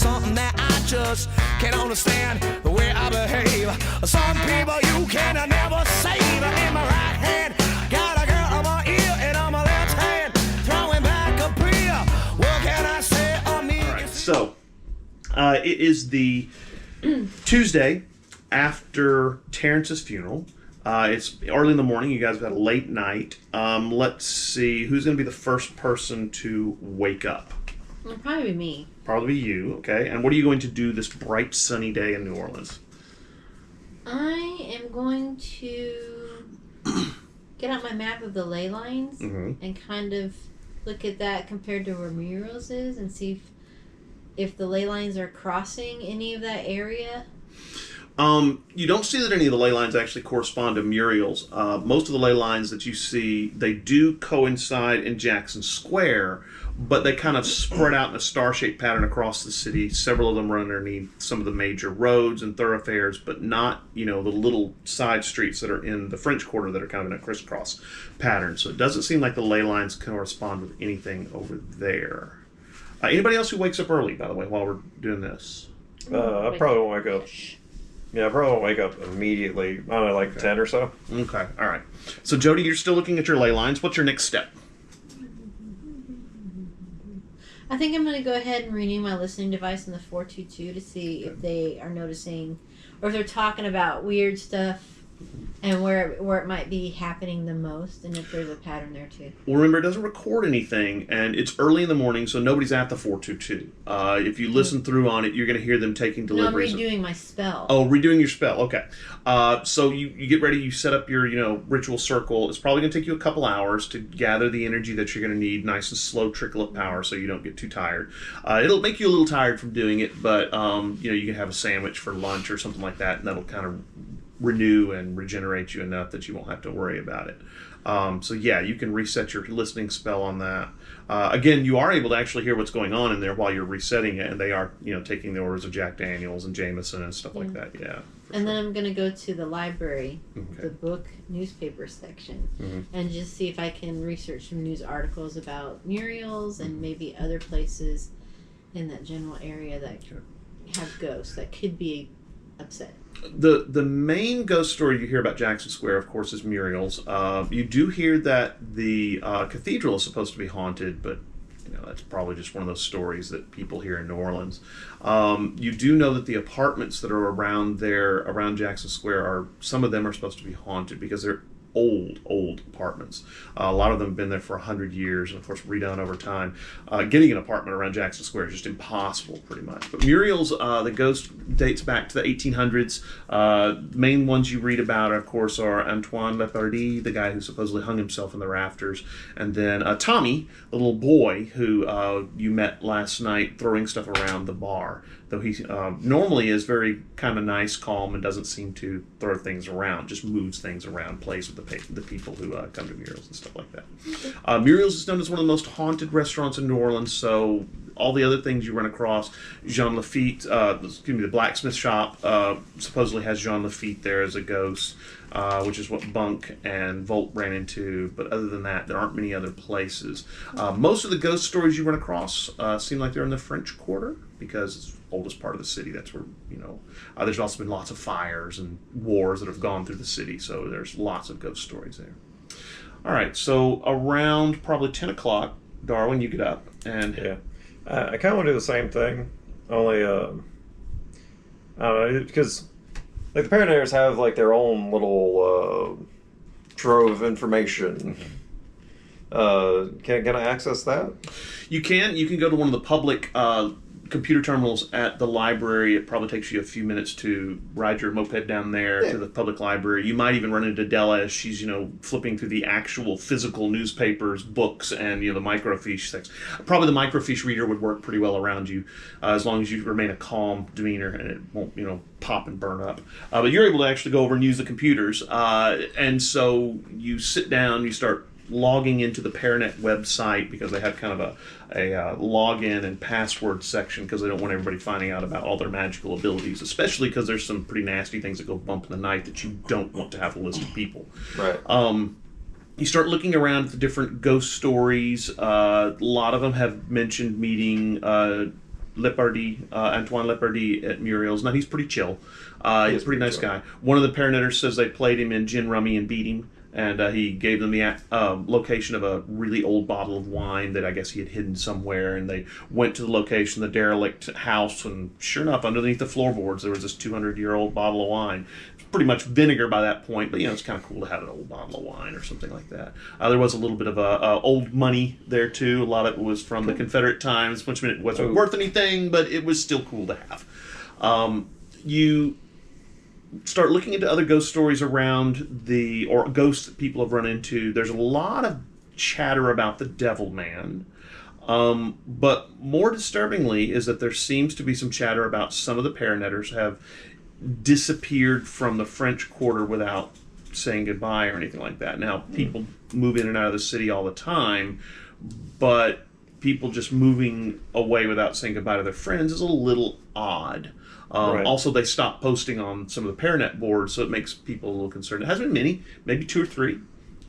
something that I just can't understand the way I behave. Some people you can never save. In my right hand, got a girl on my ear, and on my left hand, throwing back a beer. What can I say on me? All right, so it is the Tuesday after Terrence's funeral. It's early in the morning. You guys have had a late night. Let's see. Who's going to be the first person to wake up? It'll probably be me. Probably you, okay. And what are you going to do this bright, sunny day in New Orleans? I am going to get out my map of the ley lines and kind of look at that compared to where Muriel's is and see if the ley lines are crossing any of that area. You don't see that any of the ley lines actually correspond to Muriel's. Most of the ley lines that you see, they do coincide in Jackson Square, but they kind of spread out in a star-shaped pattern across the city. Several of them run underneath some of the major roads and thoroughfares, but not, the little side streets that are in the French Quarter that are kind of in a crisscross pattern. So it doesn't seem like the ley lines correspond with anything over there. Anybody else who wakes up early, by the way, while we're doing this? I probably won't wake up. Yeah, I probably won't wake up immediately. I don't know, like 10 or so. Okay, all right. So, Jody, you're still looking at your ley lines. What's your next step? I think I'm going to go ahead and renew my listening device in the 422 to see if they are noticing, or if they're talking about weird stuff and where it might be happening the most, and if there's a pattern there too. Well, remember, it doesn't record anything, and it's early in the morning, so nobody's at the 422. If you listen through on it, you're going to hear them taking deliveries. No, I'm redoing my spell. Oh, redoing your spell. Okay. So you get ready, you set up your, ritual circle. It's probably going to take you a couple hours to gather the energy that you're going to need, nice and slow trickle of power so you don't get too tired. It'll make you a little tired from doing it, but, you can have a sandwich for lunch or something like that, and that'll kind of renew and regenerate you enough that you won't have to worry about it. So yeah, you can reset your listening spell on that. Again, you are able to actually hear what's going on in there while you're resetting it, and they are, taking the orders of Jack Daniels and Jameson and stuff like that. Yeah. And then I'm going to go to the library, the book newspaper section, and just see if I can research some news articles about Muriel's and maybe other places in that general area that have ghosts that could be upset. The main ghost story you hear about Jackson Square, of course, is Muriel's. You do hear that the cathedral is supposed to be haunted, but that's probably just one of those stories that people hear in New Orleans. You do know that the apartments that are around Jackson Square, some of them are supposed to be haunted because they're old apartments. A lot of them have been there for 100 years and of course redone over time. Getting an apartment around Jackson Square is just impossible pretty much. But Muriel's, the ghost dates back to the 1800s. The main ones you read about, of course, are Antoine Lepardi, the guy who supposedly hung himself in the rafters, and then Tommy, the little boy who you met last night throwing stuff around the bar. Though he normally is very kind of nice, calm, and doesn't seem to throw things around, just moves things around, plays with the people who come to Muriel's and stuff like that. Muriel's is known as one of the most haunted restaurants in New Orleans, so all the other things you run across, Jean Lafitte, the blacksmith shop supposedly has Jean Lafitte there as a ghost, which is what Bunk and Volt ran into, but other than that, there aren't many other places. Most of the ghost stories you run across seem like they're in the French Quarter, because it's the oldest part of the city. That's where, there's also been lots of fires and wars that have gone through the city, so there's lots of ghost stories there. All right, so around probably 10 o'clock, Darwin, you get up, and... Yeah. I kind of want to do the same thing, only, I don't know, because, the Paranaires have, their own little trove of information. Can I access that? You can go to one of the public computer terminals at the library. It probably takes you a few minutes to ride your moped down there to the public library. You might even run into Della as she's, flipping through the actual physical newspapers, books, and, the microfiche section. Probably the microfiche reader would work pretty well around you, as long as you remain a calm demeanor and it won't, pop and burn up. But you're able to actually go over and use the computers. And so you sit down, you start logging into the Paranet website, because they have kind of a login and password section, because they don't want everybody finding out about all their magical abilities, especially because there's some pretty nasty things that go bump in the night that you don't want to have a list of people. Right. You start looking around at the different ghost stories. A lot of them have mentioned meeting Antoine Lepardi at Muriel's. Now, he's pretty chill. He's a pretty nice guy. One of the paraneters says they played him in gin rummy and beat him. And he gave them the location of a really old bottle of wine that I guess he had hidden somewhere. And they went to the location, the derelict house, and sure enough, underneath the floorboards, there was this 200-year-old bottle of wine. It was pretty much vinegar by that point, but it's kind of cool to have an old bottle of wine or something like that. There was a little bit of old money there too. A lot of it was from the Confederate times, which meant it wasn't worth anything, but it was still cool to have. You start looking into other ghost stories around or ghosts that people have run into. There's a lot of chatter about the Devil Man. But more disturbingly is that there seems to be some chatter about some of the paraneters have disappeared from the French Quarter without saying goodbye or anything like that. Now, people move in and out of the city all the time, but people just moving away without saying goodbye to their friends is a little odd. Right. Also, they stopped posting on some of the Paranet boards, so it makes people a little concerned. It hasn't been many, maybe 2 or 3,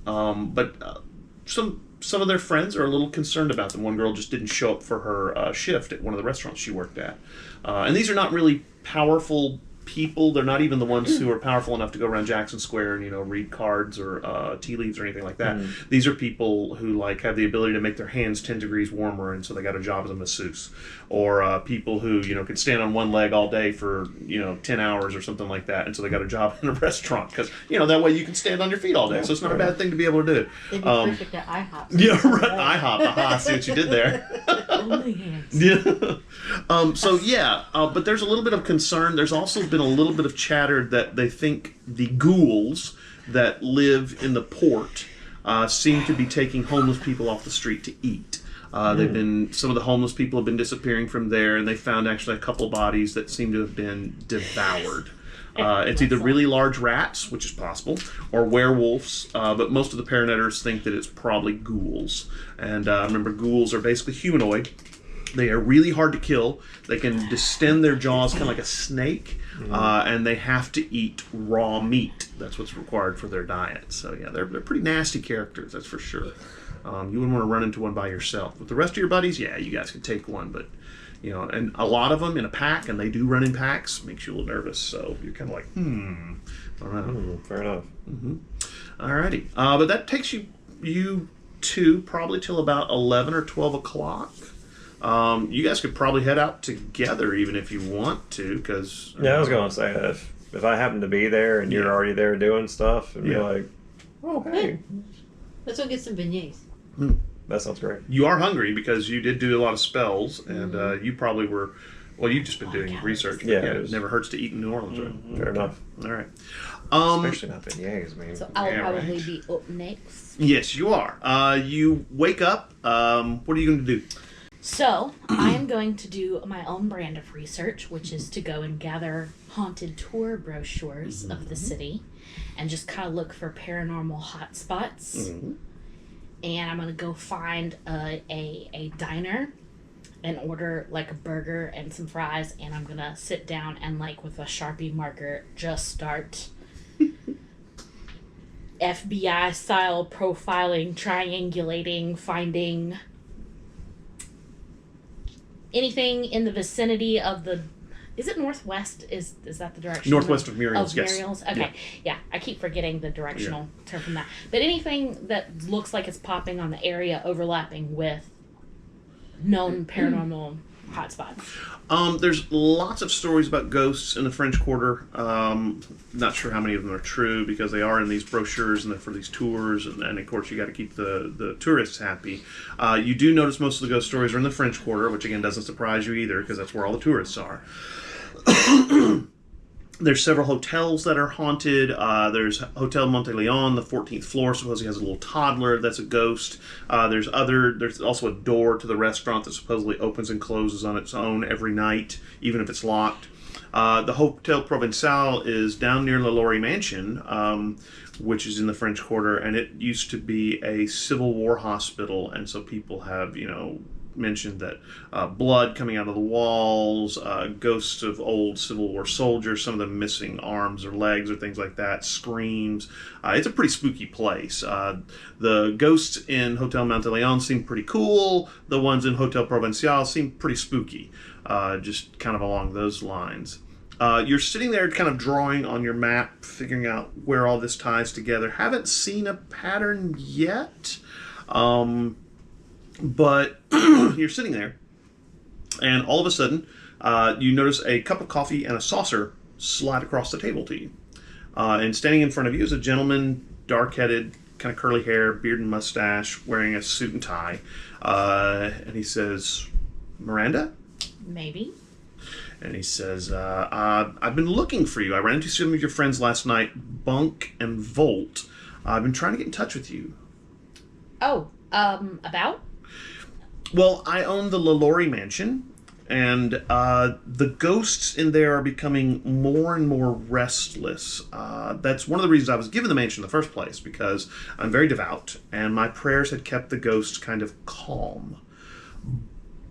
but some of their friends are a little concerned about them. One girl just didn't show up for her shift at one of the restaurants she worked at. And these are not really powerful people. They're not even the ones who are powerful enough to go around Jackson Square and read cards or tea leaves or anything like that. These are people who have the ability to make their hands 10 degrees warmer, and so they got a job as a masseuse, or people who could stand on one leg all day for 10 hours or something like that, and so they got a job in a restaurant because that way you can stand on your feet all day. So it's not a bad thing to be able to do. They'd be perfect at IHOP. Yeah, right. IHOP. Aha, see what you did there. Only hands. Yeah. But there's a little bit of concern. There's also been a little bit of chatter that they think the ghouls that live in the port seem to be taking homeless people off the street to eat. Some of the homeless people have been disappearing from there, and they found actually a couple bodies that seem to have been devoured. It's either really large rats, which is possible, or werewolves, but most of the paraneters think that it's probably ghouls. And remember, ghouls are basically humanoid. They are really hard to kill. They can distend their jaws kind of like a snake, and they have to eat raw meat. That's what's required for their diet. So yeah, they're pretty nasty characters, that's for sure. You wouldn't want to run into one by yourself. With the rest of your buddies, yeah, you guys can take one, but and a lot of them in a pack, and they do run in packs, makes you a little nervous. So you're kind of like, I don't know. Fair enough. Alrighty, but that takes you two probably till about 11 or 12 o'clock. You guys could probably head out together even if you want to, because I was going to say that if I happen to be there and you're already there doing stuff, and be like, oh hey, let's go get some beignets. That sounds great. You are hungry because you did do a lot of spells, and you probably were. Well, you've just been doing research. But it never hurts to eat in New Orleans, right? Fair enough. All right. Especially not beignets. I mean, So I'll probably be up next. Yes, you are. You wake up. What are you going to do? So, I am going to do my own brand of research, which is to go and gather haunted tour brochures of the city and just kind of look for paranormal hotspots. And I'm going to go find a diner and order like a burger and some fries, and I'm going to sit down and with a Sharpie marker just start FBI style profiling, triangulating, finding anything in the vicinity of the... Is it northwest? Is that the direction? Northwest of Muriel's, yes. Muriel's? Okay. Yeah, I keep forgetting the directional term from that. But anything that looks like it's popping on the area overlapping with known paranormal hotspots. There's lots of stories about ghosts in the French Quarter. Not sure how many of them are true because they are in these brochures and they're for these tours, and of course you got to keep the tourists happy. You do notice most of the ghost stories are in the French Quarter, which again doesn't surprise you either because that's where all the tourists are. There's several hotels that are haunted. There's Hotel Monteleon, the 14th floor, supposedly has a little toddler that's a ghost. There's also a door to the restaurant that supposedly opens and closes on its own every night, even if it's locked. The Hotel Provençal is down near La Laurie Mansion, which is in the French Quarter, and it used to be a Civil War hospital, and so people have, mentioned that blood coming out of the walls, ghosts of old Civil War soldiers, some of them missing arms or legs or things like that, screams. It's a pretty spooky place. The ghosts in Hotel Monteleone seem pretty cool. The ones in Hotel Provincial seem pretty spooky, just kind of along those lines. You're sitting there kind of drawing on your map, figuring out where all this ties together. Haven't seen a pattern yet, but you're sitting there, and all of a sudden, you notice a cup of coffee and a saucer slide across the table to you. And standing in front of you is a gentleman, dark-headed, kind of curly hair, beard and mustache, wearing a suit and tie. And he says, "Miranda?" Maybe. And he says, "I've been looking for you. I ran into some of your friends last night, Bunk and Volt. I've been trying to get in touch with you." Oh, about? Well, I own the LaLaurie Mansion, and the ghosts in there are becoming more and more restless. That's one of the reasons I was given the mansion in the first place, because I'm very devout, and my prayers had kept the ghosts kind of calm.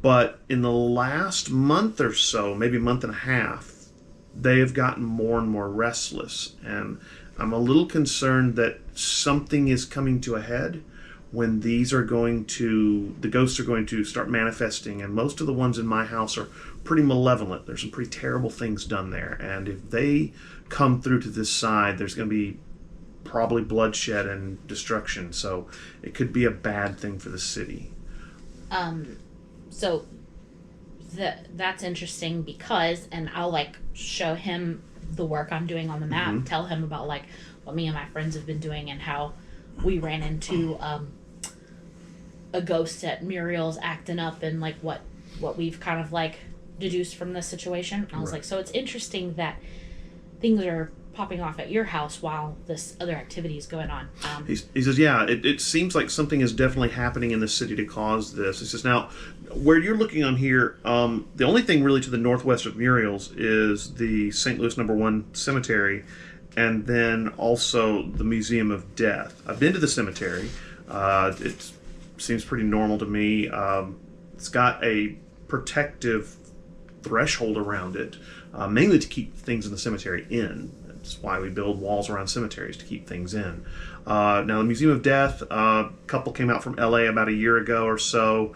But in the last month or so, maybe month and a half, they have gotten more and more restless. And I'm a little concerned that something is coming to a head when the ghosts are going to start manifesting. And most of the ones in my house are pretty malevolent. There's some pretty terrible things done there. And if they come through to this side, there's going to be probably bloodshed and destruction. So it could be a bad thing for the city. So that's interesting because, and I'll like show him the work I'm doing on the map, tell him about like what me and my friends have been doing and how we ran into a ghost at Muriel's acting up and like what we've kind of like deduced from this situation. And I was like, so it's interesting that things are popping off at your house while this other activity is going on. He says, yeah, it seems like something is definitely happening in the city to cause this. He says, now, where you're looking on here, the only thing really to the northwest of Muriel's is the St. Louis No. 1 cemetery, and then also the Museum of Death. I've been to the cemetery. It seems pretty normal to me. It's got a protective threshold around it, mainly to keep things in the cemetery in. That's why we build walls around cemeteries, to keep things in. Now, the Museum of Death, a couple came out from LA about a year ago or so,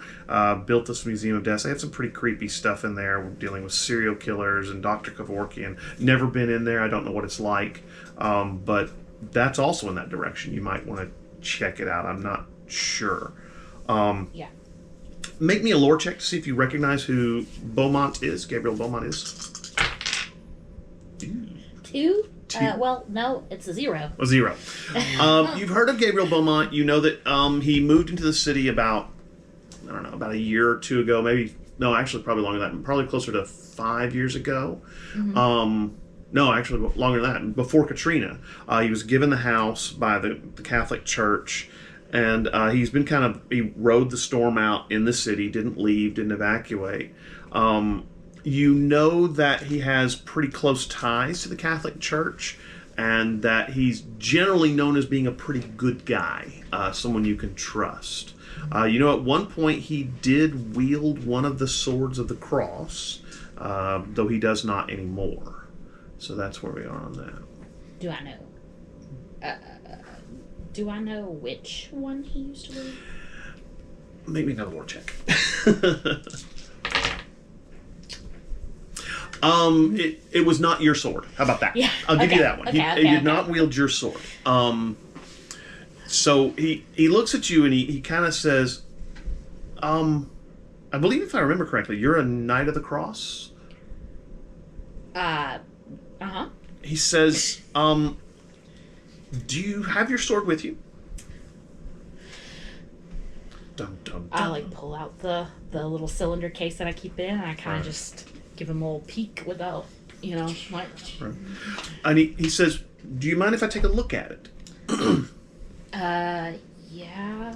built this Museum of Death. They have some pretty creepy stuff in there. We're dealing with serial killers and Dr. Kevorkian. Never been in there. I don't know what it's like. But that's also in that direction. You might want to check it out. I'm not sure. Yeah. Make me a lore check to see if you recognize who Beaumont is, Gabriel Beaumont is. Two? Well, no, it's a 0. A 0. You've heard of Gabriel Beaumont. You know that he moved into the city about a year or two ago. Probably longer than that. Probably closer to 5 years ago. No, actually longer than that. Before Katrina. He was given the house by the Catholic Church. And he's been he rode the storm out in the city, didn't leave, didn't evacuate. You know that he has pretty close ties to the Catholic Church, and that he's generally known as being a pretty good guy, someone you can trust. You know, at one point he did wield one of the swords of the cross, though he does not anymore. So that's where we are on that. Do I know? Do I know which one he used to wield? Make me another lore check. It was not your sword. How about that? Yeah. I'll give you that one. Okay, He did not wield your sword. So he looks at you and he kind of says, I believe if I remember correctly, you're a Knight of the Cross? Uh-huh. He says, do you have your sword with you? Dun, dun, dun. I pull out the little cylinder case that I keep in, and I kind of just give him a little peek without, like. Right. And he says, do you mind if I take a look at it? Yeah.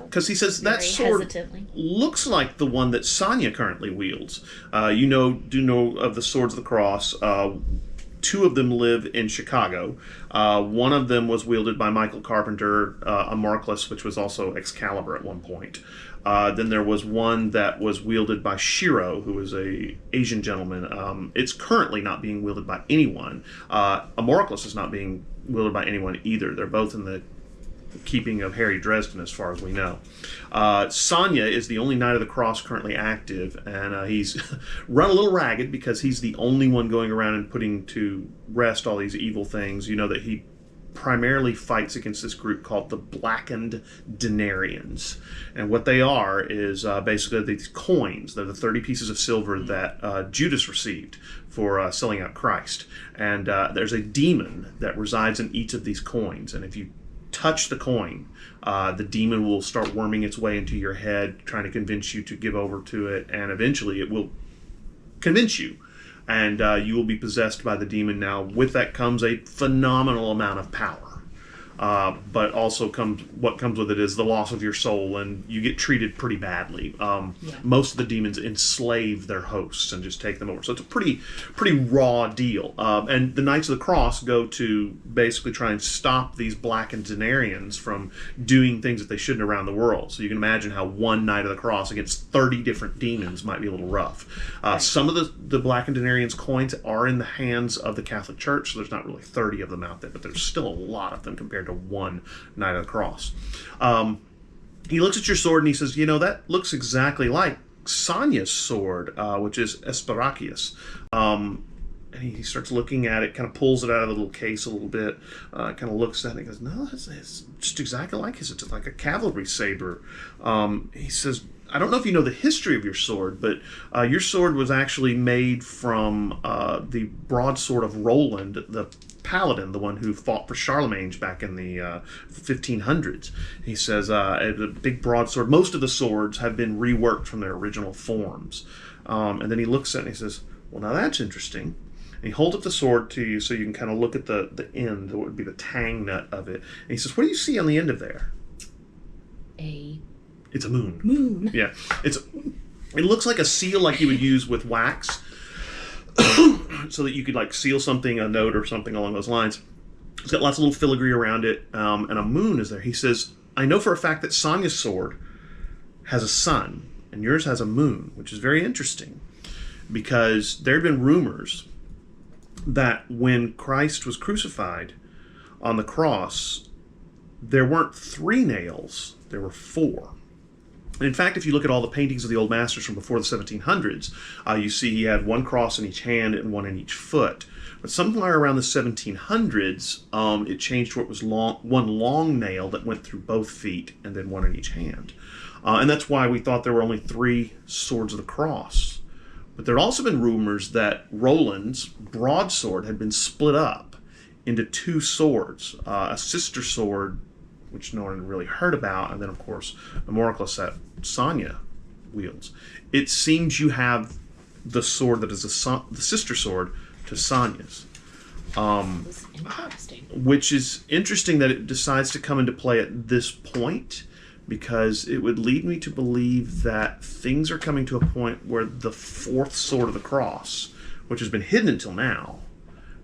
Because he says that sword hesitantly looks like the one that Sonya currently wields. Do know of the Swords of the Cross. two of them live in Chicago. One of them was wielded by Michael Carpenter, a Markless, which was also Excalibur at one point. Then there was one that was wielded by Shiro, who is a Asian gentleman. It's currently not being wielded by anyone. Amorclus is not being wielded by anyone either. They're both in the keeping of Harry Dresden, as far as we know. Sonya is the only Knight of the Cross currently active, and he's run a little ragged because he's the only one going around and putting to rest all these evil things. You know that he primarily fights against this group called the Blackened Denarians. And what they are is basically these coins. They're the 30 pieces of silver that Judas received for selling out Christ. And there's a demon that resides in each of these coins. And if you touch the coin, the demon will start worming its way into your head, trying to convince you to give over to it, and eventually it will convince you, and you will be possessed by the demon. Now, with that comes a phenomenal amount of power, but also what comes with it is the loss of your soul, and you get treated pretty badly. Most of the demons enslave their hosts and just take them over, so it's a pretty raw deal. And the Knights of the Cross go to basically try and stop these Blackened Denarians from doing things that they shouldn't around the world. So you can imagine how one Knight of the Cross against 30 different demons might be a little rough. Some of the Blackened Denarians coins are in the hands of the Catholic Church, so there's not really 30 of them out there, but there's still a lot of them compared to one Knight of the Cross. He looks at your sword and he says, that looks exactly like Sonya's sword, which is Esperacius. And he starts looking at it, kind of pulls it out of the little case a little bit, kind of looks at it and goes, no, it's just exactly like his. It's like a cavalry saber. He says, I don't know if you know the history of your sword, but your sword was actually made from the broadsword of Roland, the paladin, the one who fought for Charlemagne back in the 1500s. He says, a big broadsword. Most of the swords have been reworked from their original forms. And then he looks at it and he says, well, now that's interesting. And he holds up the sword to you so you can kind of look at the end, what would be the tang nut of it. And he says, what do you see on the end of there? It's a moon. Moon. Yeah. It looks like a seal like you would use with wax so that you could like seal something, a note or something along those lines. It's got lots of little filigree around it, and a moon is there. He says, I know for a fact that Sonya's sword has a sun, and yours has a moon, which is very interesting because there had been rumors that when Christ was crucified on the cross, there weren't 3 nails, there were 4. And in fact, if you look at all the paintings of the old masters from before the 1700s, you see he had 1 cross in each hand and 1 in each foot. But somewhere around the 1700s, it changed to it was 1 long nail that went through both feet and then 1 in each hand. And that's why we thought there were only 3 swords of the cross. But there had also been rumors that Roland's broadsword had been split up into 2 swords, a sister sword, which no one had really heard about, and then, of course, Amorclus that Sonya wields. It seems you have the sword that is the sister sword to Sonya's. That's interesting. Which is interesting that it decides to come into play at this point, because it would lead me to believe that things are coming to a point where the 4th sword of the cross, which has been hidden until now,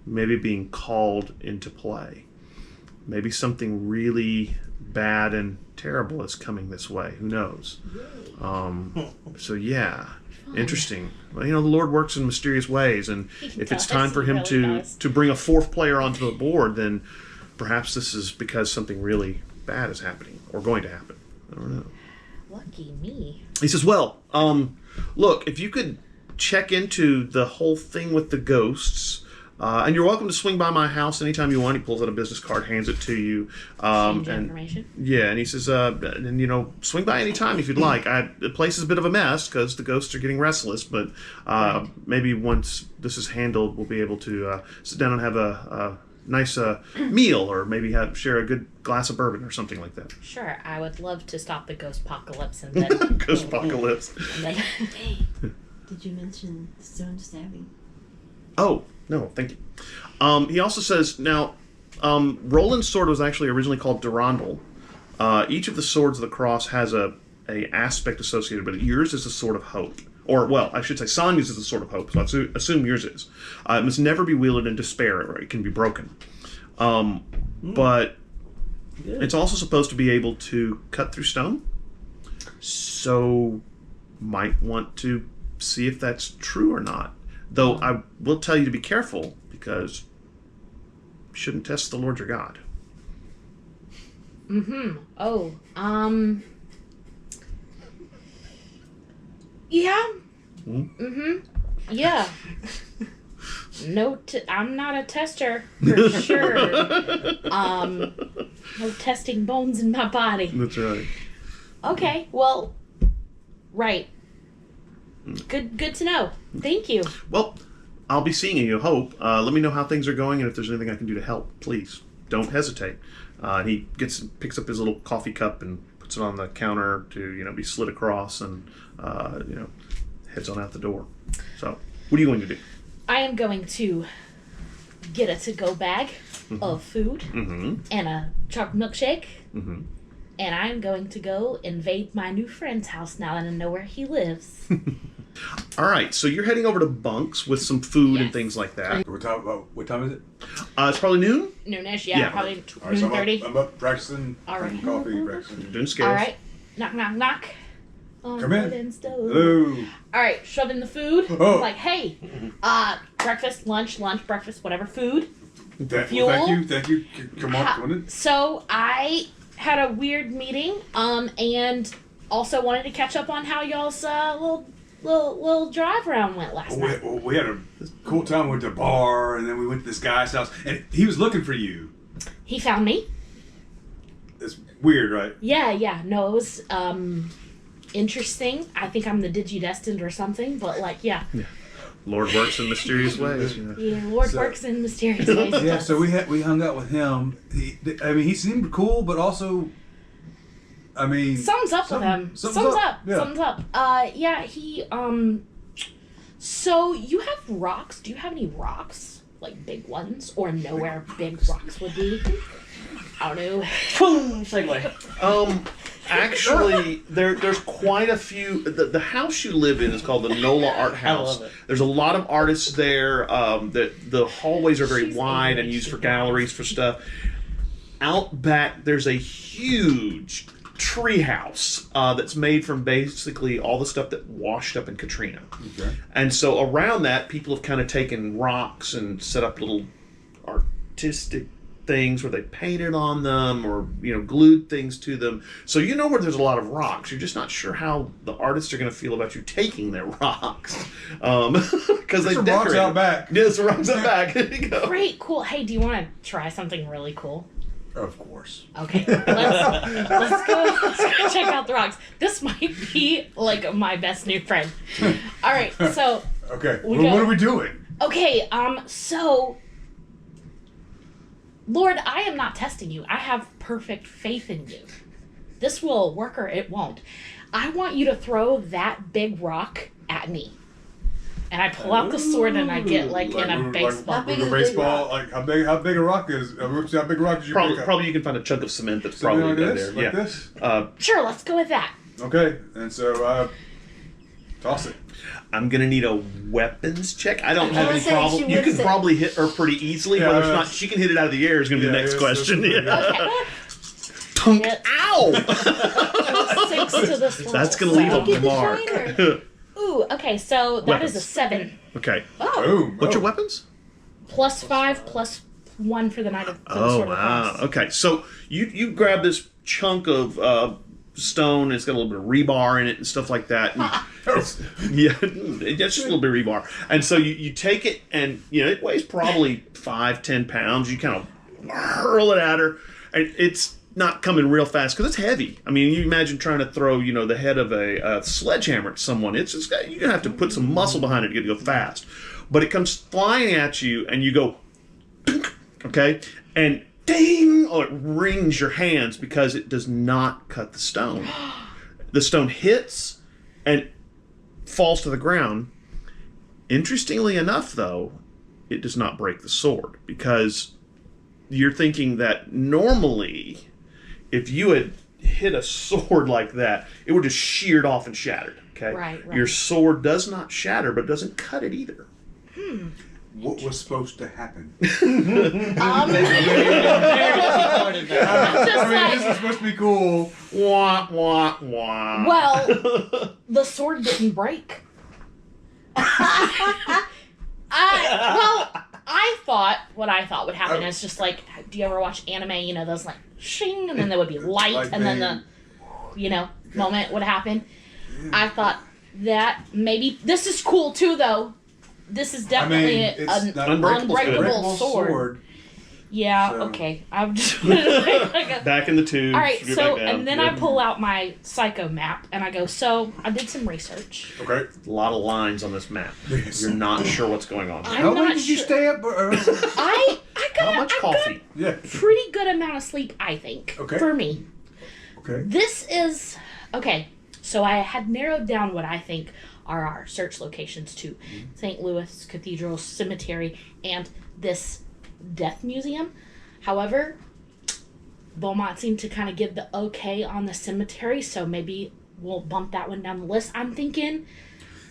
may be being called into play. Maybe something really bad and terrible is coming this way. Who knows? So yeah, interesting. Well, the Lord works in mysterious ways, and if it's time for him to bring a 4th player onto the board, then perhaps this is because something really bad is happening or going to happen. I don't know. Lucky me. He says, well, look, if you could check into the whole thing with the ghosts, and you're welcome to swing by my house anytime you want. He pulls out a business card, hands it to you. Change information. Yeah, and he says, swing by anytime if you'd like. The place is a bit of a mess because the ghosts are getting restless, but maybe once this is handled, we'll be able to sit down and have a nice meal, or maybe share a good glass of bourbon or something like that. Sure, I would love to stop the ghost apocalypse and then... Ghost apocalypse. Did you mention stone stabbing? Oh, no, thank you. He also says, now, Roland's sword was actually originally called Durandal. Each of the swords of the cross has a aspect associated with it. Yours is a sword of hope, Or, well, I should say Sonia's is a sword of hope, so I assume yours is. It must never be wielded in despair, or it can be broken. But it's also supposed to be able to cut through stone. So, might want to see if that's true or not. Though I will tell you to be careful, because you shouldn't test the Lord your God. Oh, yeah. Yeah. No, I'm not a tester for sure. No testing bones in my body. That's right. Okay, well, right. Good to know. Thank you. Well, I'll be seeing you, hope. Let me know how things are going, and if there's anything I can do to help, please. Don't hesitate. He picks up his little coffee cup and puts it on the counter to, be slid across, and, heads on out the door. So, what are you going to do? I am going to get a to-go bag of food and a chocolate milkshake. And I'm going to go invade my new friend's house now that I know where he lives. All right, so you're heading over to Bunks with some food and things like that. What time is it? It's probably noon. Noonish, Yeah. probably All right, so 30. I'm up practicing. All right. Coffee, practicing. Doing scales. All right. Knock, knock, knock. On Come in. wooden stove. Hello. All right, shove in the food. Oh. Like, hey, breakfast, lunch, breakfast, whatever food. Fuel. Thank you. Come on in. So I had a weird meeting, and also wanted to catch up on how y'all's little drive around went last night. We had a cool time. We went to a bar, and then we went to this guy's house, and he was looking for you. He found me. It's weird, right? Yeah. No, it was interesting. I think I'm the Digidestined or something, but yeah. Lord works in mysterious ways. Yeah, Lord works in mysterious ways. Yeah, so we hung out with him. He seemed cool, but also, Sums up with him. Sums up. Yeah. Sums up. He So you have rocks. Do you have any rocks? Like big ones? Or know where big rocks would be? I don't know. Boom! Segue. Actually, there's quite a few. The house you live in is called the NOLA Art House. love it. There's a lot of artists there. The hallways are very wide and used for galleries for stuff. Out back, there's a huge tree house that's made from basically all the stuff that washed up in Katrina. Okay. And so around that, people have kind of taken rocks and set up little artistic things where they painted on them or glued things to them. So where there's a lot of rocks. You're just not sure how the artists are going to feel about you taking their rocks, because they Some decorate rocks out back. Yeah, some rocks out back. There you go. Great, cool. Hey, do you want to try something really cool? Of course. Okay, let's go check out the rocks. This might be my best new friend. All right, so Okay. We What go- are we doing? okay, so Lord, I am not testing you. I have perfect faith in you. This will work or it won't. I want you to throw that big rock at me. And I pull out the sword and I get in a baseball. How big Like is a a big baseball? rock? Like how big a rock is? How big a rock did you pick up? Probably you can find a chunk of cement that's Something probably like there. this? Like this? Sure, let's go with that. Okay. And so toss it. I'm gonna need a weapons check. I don't I have was any saying problem. she You would can say- probably hit her pretty easily. Yeah, Whether it's that's- not, she can hit it out of the air is gonna be the next Yeah, question. that's- Yeah. Okay. Tunk. Yep. Ow! 6 to this one. That's gonna leave Get a the mark. shiner. Ooh, okay, so that is a Weapons. 7. Okay. Oh, Boom. What's your weapons? +5 +1 for the night of for the Oh sword of the wow. cross. Okay, so you grab this chunk of stone. It's got a little bit of rebar in it and stuff like that. And yeah, it's just a little bit of rebar. And so you take it, and it weighs probably 5-10 pounds. You kind of hurl it at her, and it's not coming real fast because it's heavy. I mean, you imagine trying to throw the head of a sledgehammer at someone. It's just you're gonna have to put some muscle behind it to get it to go fast. But it comes flying at you, and you go, okay, and ding! Oh, it rings your hands because it does not cut the stone. The stone hits and falls to the ground. Interestingly enough, though, it does not break the sword because you're thinking that normally, if you had hit a sword like that, it would just sheared off and shattered. Okay. Right. Your sword does not shatter, but doesn't cut it either. What was supposed to happen? This is supposed to be cool. Wah wah wah. Well, the sword didn't break. I thought what I thought would happen is just like, do you ever watch anime? You know, those like shing, and then there would be light, Like and then the, moment would happen. I thought that maybe this is cool too, though. This is definitely an unbreakable sword. Yeah, So- okay. I'm just like Back in the tube. all right, screw so back down. and then I pull out my psycho map and I go, so I did some research. Okay. A lot of lines on this map. Yes. You're not sure what's going on. I'm How not late did you sure. stay up? I How got much I coffee? Yeah. got pretty good amount of sleep, I think. Okay. For me. Okay. This is okay. So I had narrowed down what I think are our search locations to St. Louis Cathedral Cemetery and this death museum. However, Beaumont seemed to kind of give the okay on the cemetery, so maybe we'll bump that one down the list. I'm thinking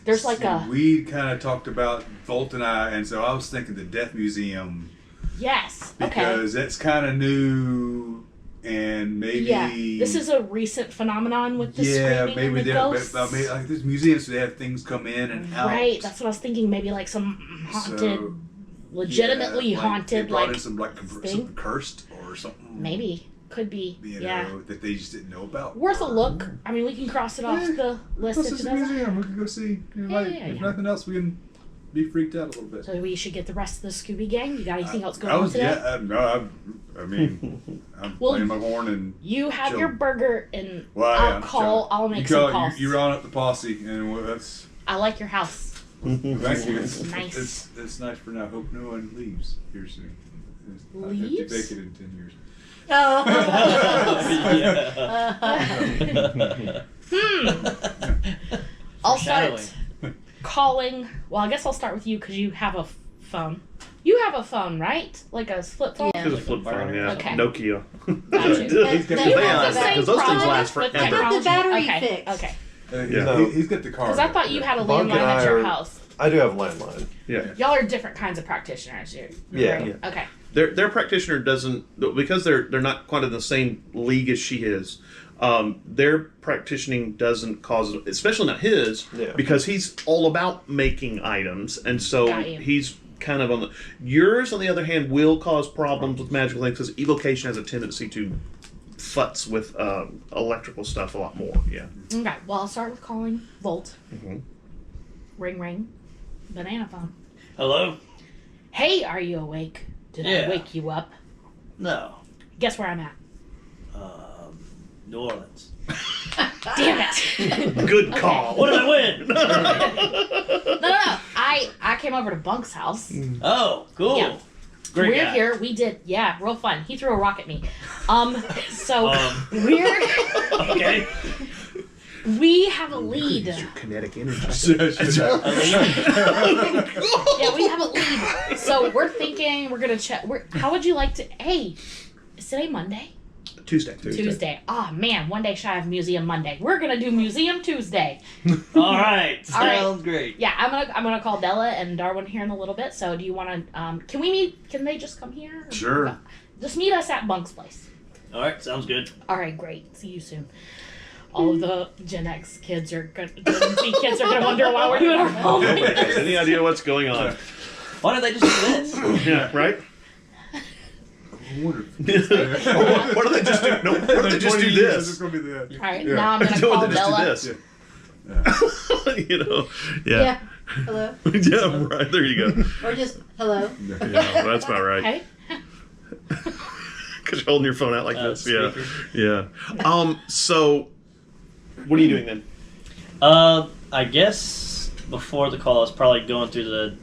there's like a We kind of talked about Volt and I, and so I was thinking the Death Museum yes. Okay. because that's kind of new, and maybe Yeah. This is a recent phenomenon with the screaming maybe and the they ghosts. maybe like there's museums they have things come in and out. Right, that's what I was thinking. Maybe like some haunted, So, legitimately yeah, like haunted, they brought like in some thing. something cursed or something. maybe could be. You Yeah, know, that they just didn't know about. worth a look. I mean, we can cross it off Yeah, the list Plus, if it's it a doesn't. museum. We can go see. If nothing else, we can be freaked out a little bit. So we should get the rest of the Scooby Gang. You got anything else going on today? I mean, I'm Well, playing my horn and. You have chill. your burger, and Well, I'll call. I'll make some calls. You round up the posse, and that's. I like your house. Thank you. It's Nice. It's nice for now. Hope no one leaves here soon. I have to Leaves? bake it in 10 years. Oh. I'll start calling. Well, I guess I'll start with you because you have a phone. You have a phone, right? Like a flip phone. Yeah. It's a flip phone, yeah. Okay. Nokia. Got you. He's got You the have the Because those things problem last with forever. I got the battery okay. fixed. Okay. Yeah. He's got the car. Because I thought you had a Bunk and landline at I your are- house. I do have a landline. Yeah. Y'all are different kinds of practitioners here. Yeah. Right? Yeah. Okay. Their practitioner doesn't, because they're not quite in the same league as she is. Their practicing doesn't cause, especially not his, Yeah. because he's all about making items, and so Got you. he's kind of on the. Yours, on the other hand, will cause problems with magical things because evocation has a tendency to futz with electrical stuff a lot more. Yeah. Okay. Well, I'll start with calling Volt. Mhm. Ring, ring. Banana phone. Hello? Hey, are you awake? Did I Yeah. wake you up? No. Guess where I'm at? New Orleans. Damn it! Good call. What did I win? No. I came over to Bunk's house. Oh, cool. Yeah. Great We're guy. here. We did, yeah, real fun. He threw a rock at me. So we're Okay. we have a lead. Use your kinetic energy. Yeah, we have a lead. So we're thinking we're gonna check. How would you like to? Hey, is today Monday? Tuesday. Tuesday. Oh man, one day shy of Museum Monday. We're gonna do Museum Tuesday. All right. All right. Sounds great. Yeah, I'm gonna call Della and Darwin here in a little bit. So do you want to? Can we meet? Can they just come here? Sure. Just meet us at Bunk's place. All right. Sounds good. All right, great. See you soon. All of the Gen X kids are gonna, Gen Z kids are gonna wonder why we're doing our homework. Any idea what's going on? Why don't they just do this? Yeah, right? I wonder if- What do they just do? No, what do they just 20 do years, this? It's gonna be the. All right, Yeah. now I'm gonna No, call they just Della. do this. Yeah. You know, Yeah. yeah. Hello. Yeah, right. There you go. Or just hello. Yeah, that's about right. Okay. Because you're holding your phone out like this. Yeah, speaker. yeah. So, what are you doing then? I guess before the call, I was probably going through the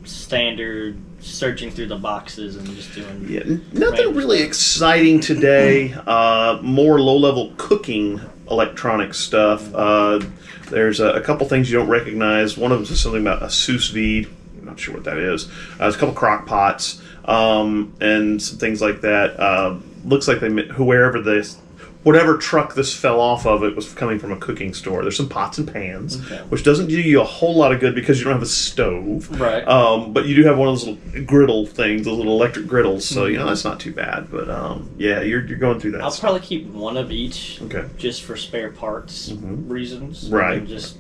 standard, searching through the boxes and just doing. Yeah, nothing really exciting today. More low-level cooking electronic stuff. There's a couple things you don't recognize. One of them is something about a sous vide. I'm not sure what that is. There's a couple crock pots and some things like that. Looks like whoever whatever truck this fell off of, it was coming from a cooking store. There's some pots and pans, which doesn't do you a whole lot of good because you don't have a stove. Right. But you do have one of those little griddle things, those little electric griddles. So that's not too bad. But yeah, you're going through that. I'll stuff. probably keep one of each. Okay. Just for spare parts reasons. Right. And just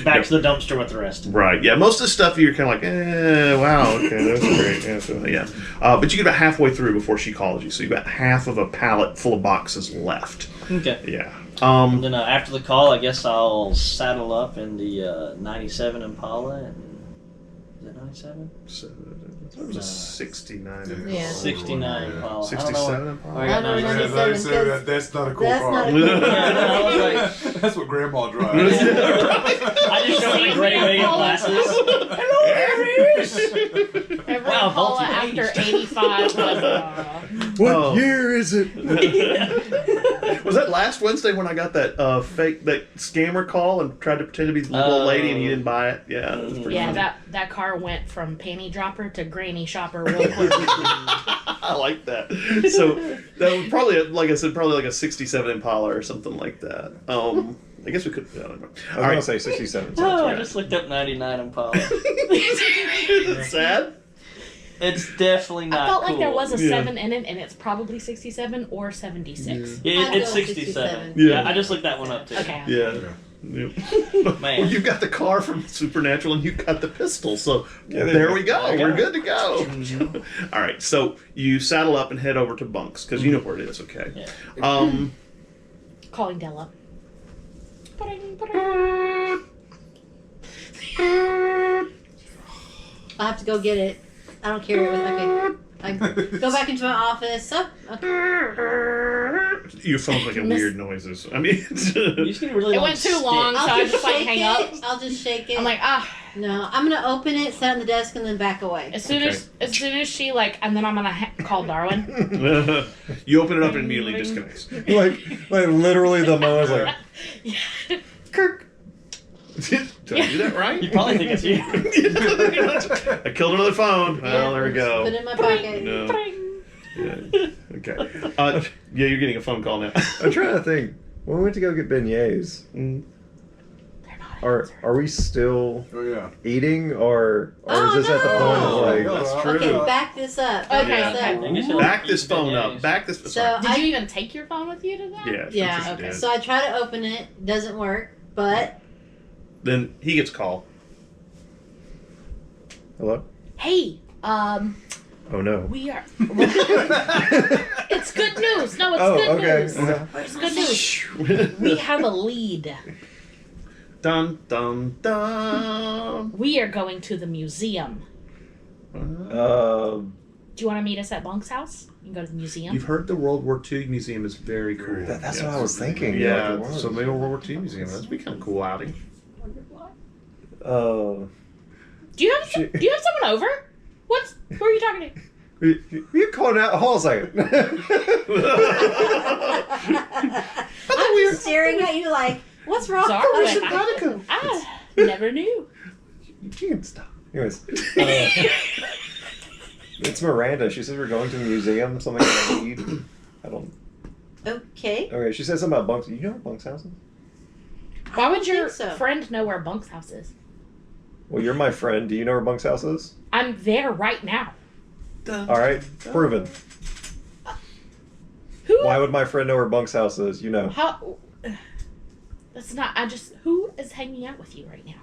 back to the dumpster with the rest. Right. Yeah. Most of the stuff you're kind of like, wow, okay, that was great. Yeah. So, yeah. But you get about halfway through before she calls you, so you've got half of a pallet full of boxes left. Okay. Yeah. And then after the call, I guess I'll saddle up in the 97 Impala. And, is it 97? It was a 69. Yeah. 69 Impala. 67 I Impala? got I know, 97. 97. That's not a cool That's car. not a cool Yeah, no, I was like, That's what Grandma drives. I just showed my gray Vegas glasses. Every Wow, Impala Baltimore after 85 was. What year is it? Was that last Wednesday when I got that that scammer call and tried to pretend to be the little lady and he didn't buy it? Yeah, that was pretty Yeah, funny. that car went from panty dropper to granny shopper real quick. I like that. So that was probably, like I said, probably like a 67 Impala or something like that. I guess we could. I don't know. I was gonna say 67. So Oh, I that's just looked up 99 Impala. It's sad. It's definitely not I felt like cool. there was a Yeah. 7 in it, and it's probably 67 or 76. Yeah, I'd it's go with 67. 67. Yeah. I just looked that one up too. Okay. Yeah. Man. Well, you've got the car from Supernatural and you've got the pistol, so Yeah, there we go. There you We're go. good to go. All right, so you saddle up and head over to Bunks because you know where it is. Okay. Yeah. Calling Della. I'll have to go get it. I don't care. Okay. I go back into my office. Oh, okay. Your phone's making weird noises. I mean, You just need a really It long went too stick. long. So I I'll just just like shake hang up. it. I'll just shake it. I'm like, no, I'm gonna open it, set it on the desk, and then back away. as soon as she and then I'm gonna call Darwin. you open it up and immediately disconnects. like literally the moment I was like, Kirk. Did I do that right? You probably think it's you. I killed another phone. Well, there we Put go. it in my pocket. No. Yeah. Okay. Yeah, you're getting a phone call now. I'm trying to think. When we went to go get beignets, They're not. are we still Oh yeah. eating or Oh, is this at the point of no. like? That's true. Okay, back this up. Okay, Back this okay. up. I guess you'll Back eat this phone beignets. up. Back this. So Sorry. Did I, you even take your phone with you to that? Yeah. yeah, she okay. did. So I try to open it, doesn't work, but Then he gets a call. Hello? Hey, Oh no. we are. It's good news. No, it's Oh, good okay. news. Okay. It's good news. We have a lead. Dun dun dun. We are going to the museum. Uh, Do you want to meet us at Bunk's house? You can go to the museum. You've heard the World War II museum is very cool. that's what I was thinking. Yeah, Like, so maybe a World War II museum. That'd be kind of cool outing. Do you have someone over? Who are you talking to? You calling out? Hold on a second. I'm just staring at you like, what's wrong? Sorry, I never knew. You can stop. Anyways, it's Miranda. She says we're going to the museum. Something I need. I don't. Okay. Okay, she said something about Bunk's. You know where Bunk's house is? Why would don't your think so. friend know where Bunk's house is? Well, you're my friend. Do you know where Bunk's house is? I'm there right now. All right, proven. Who? Why would my friend know where Bunk's house is? You know. How? That's not. Who is hanging out with you right now?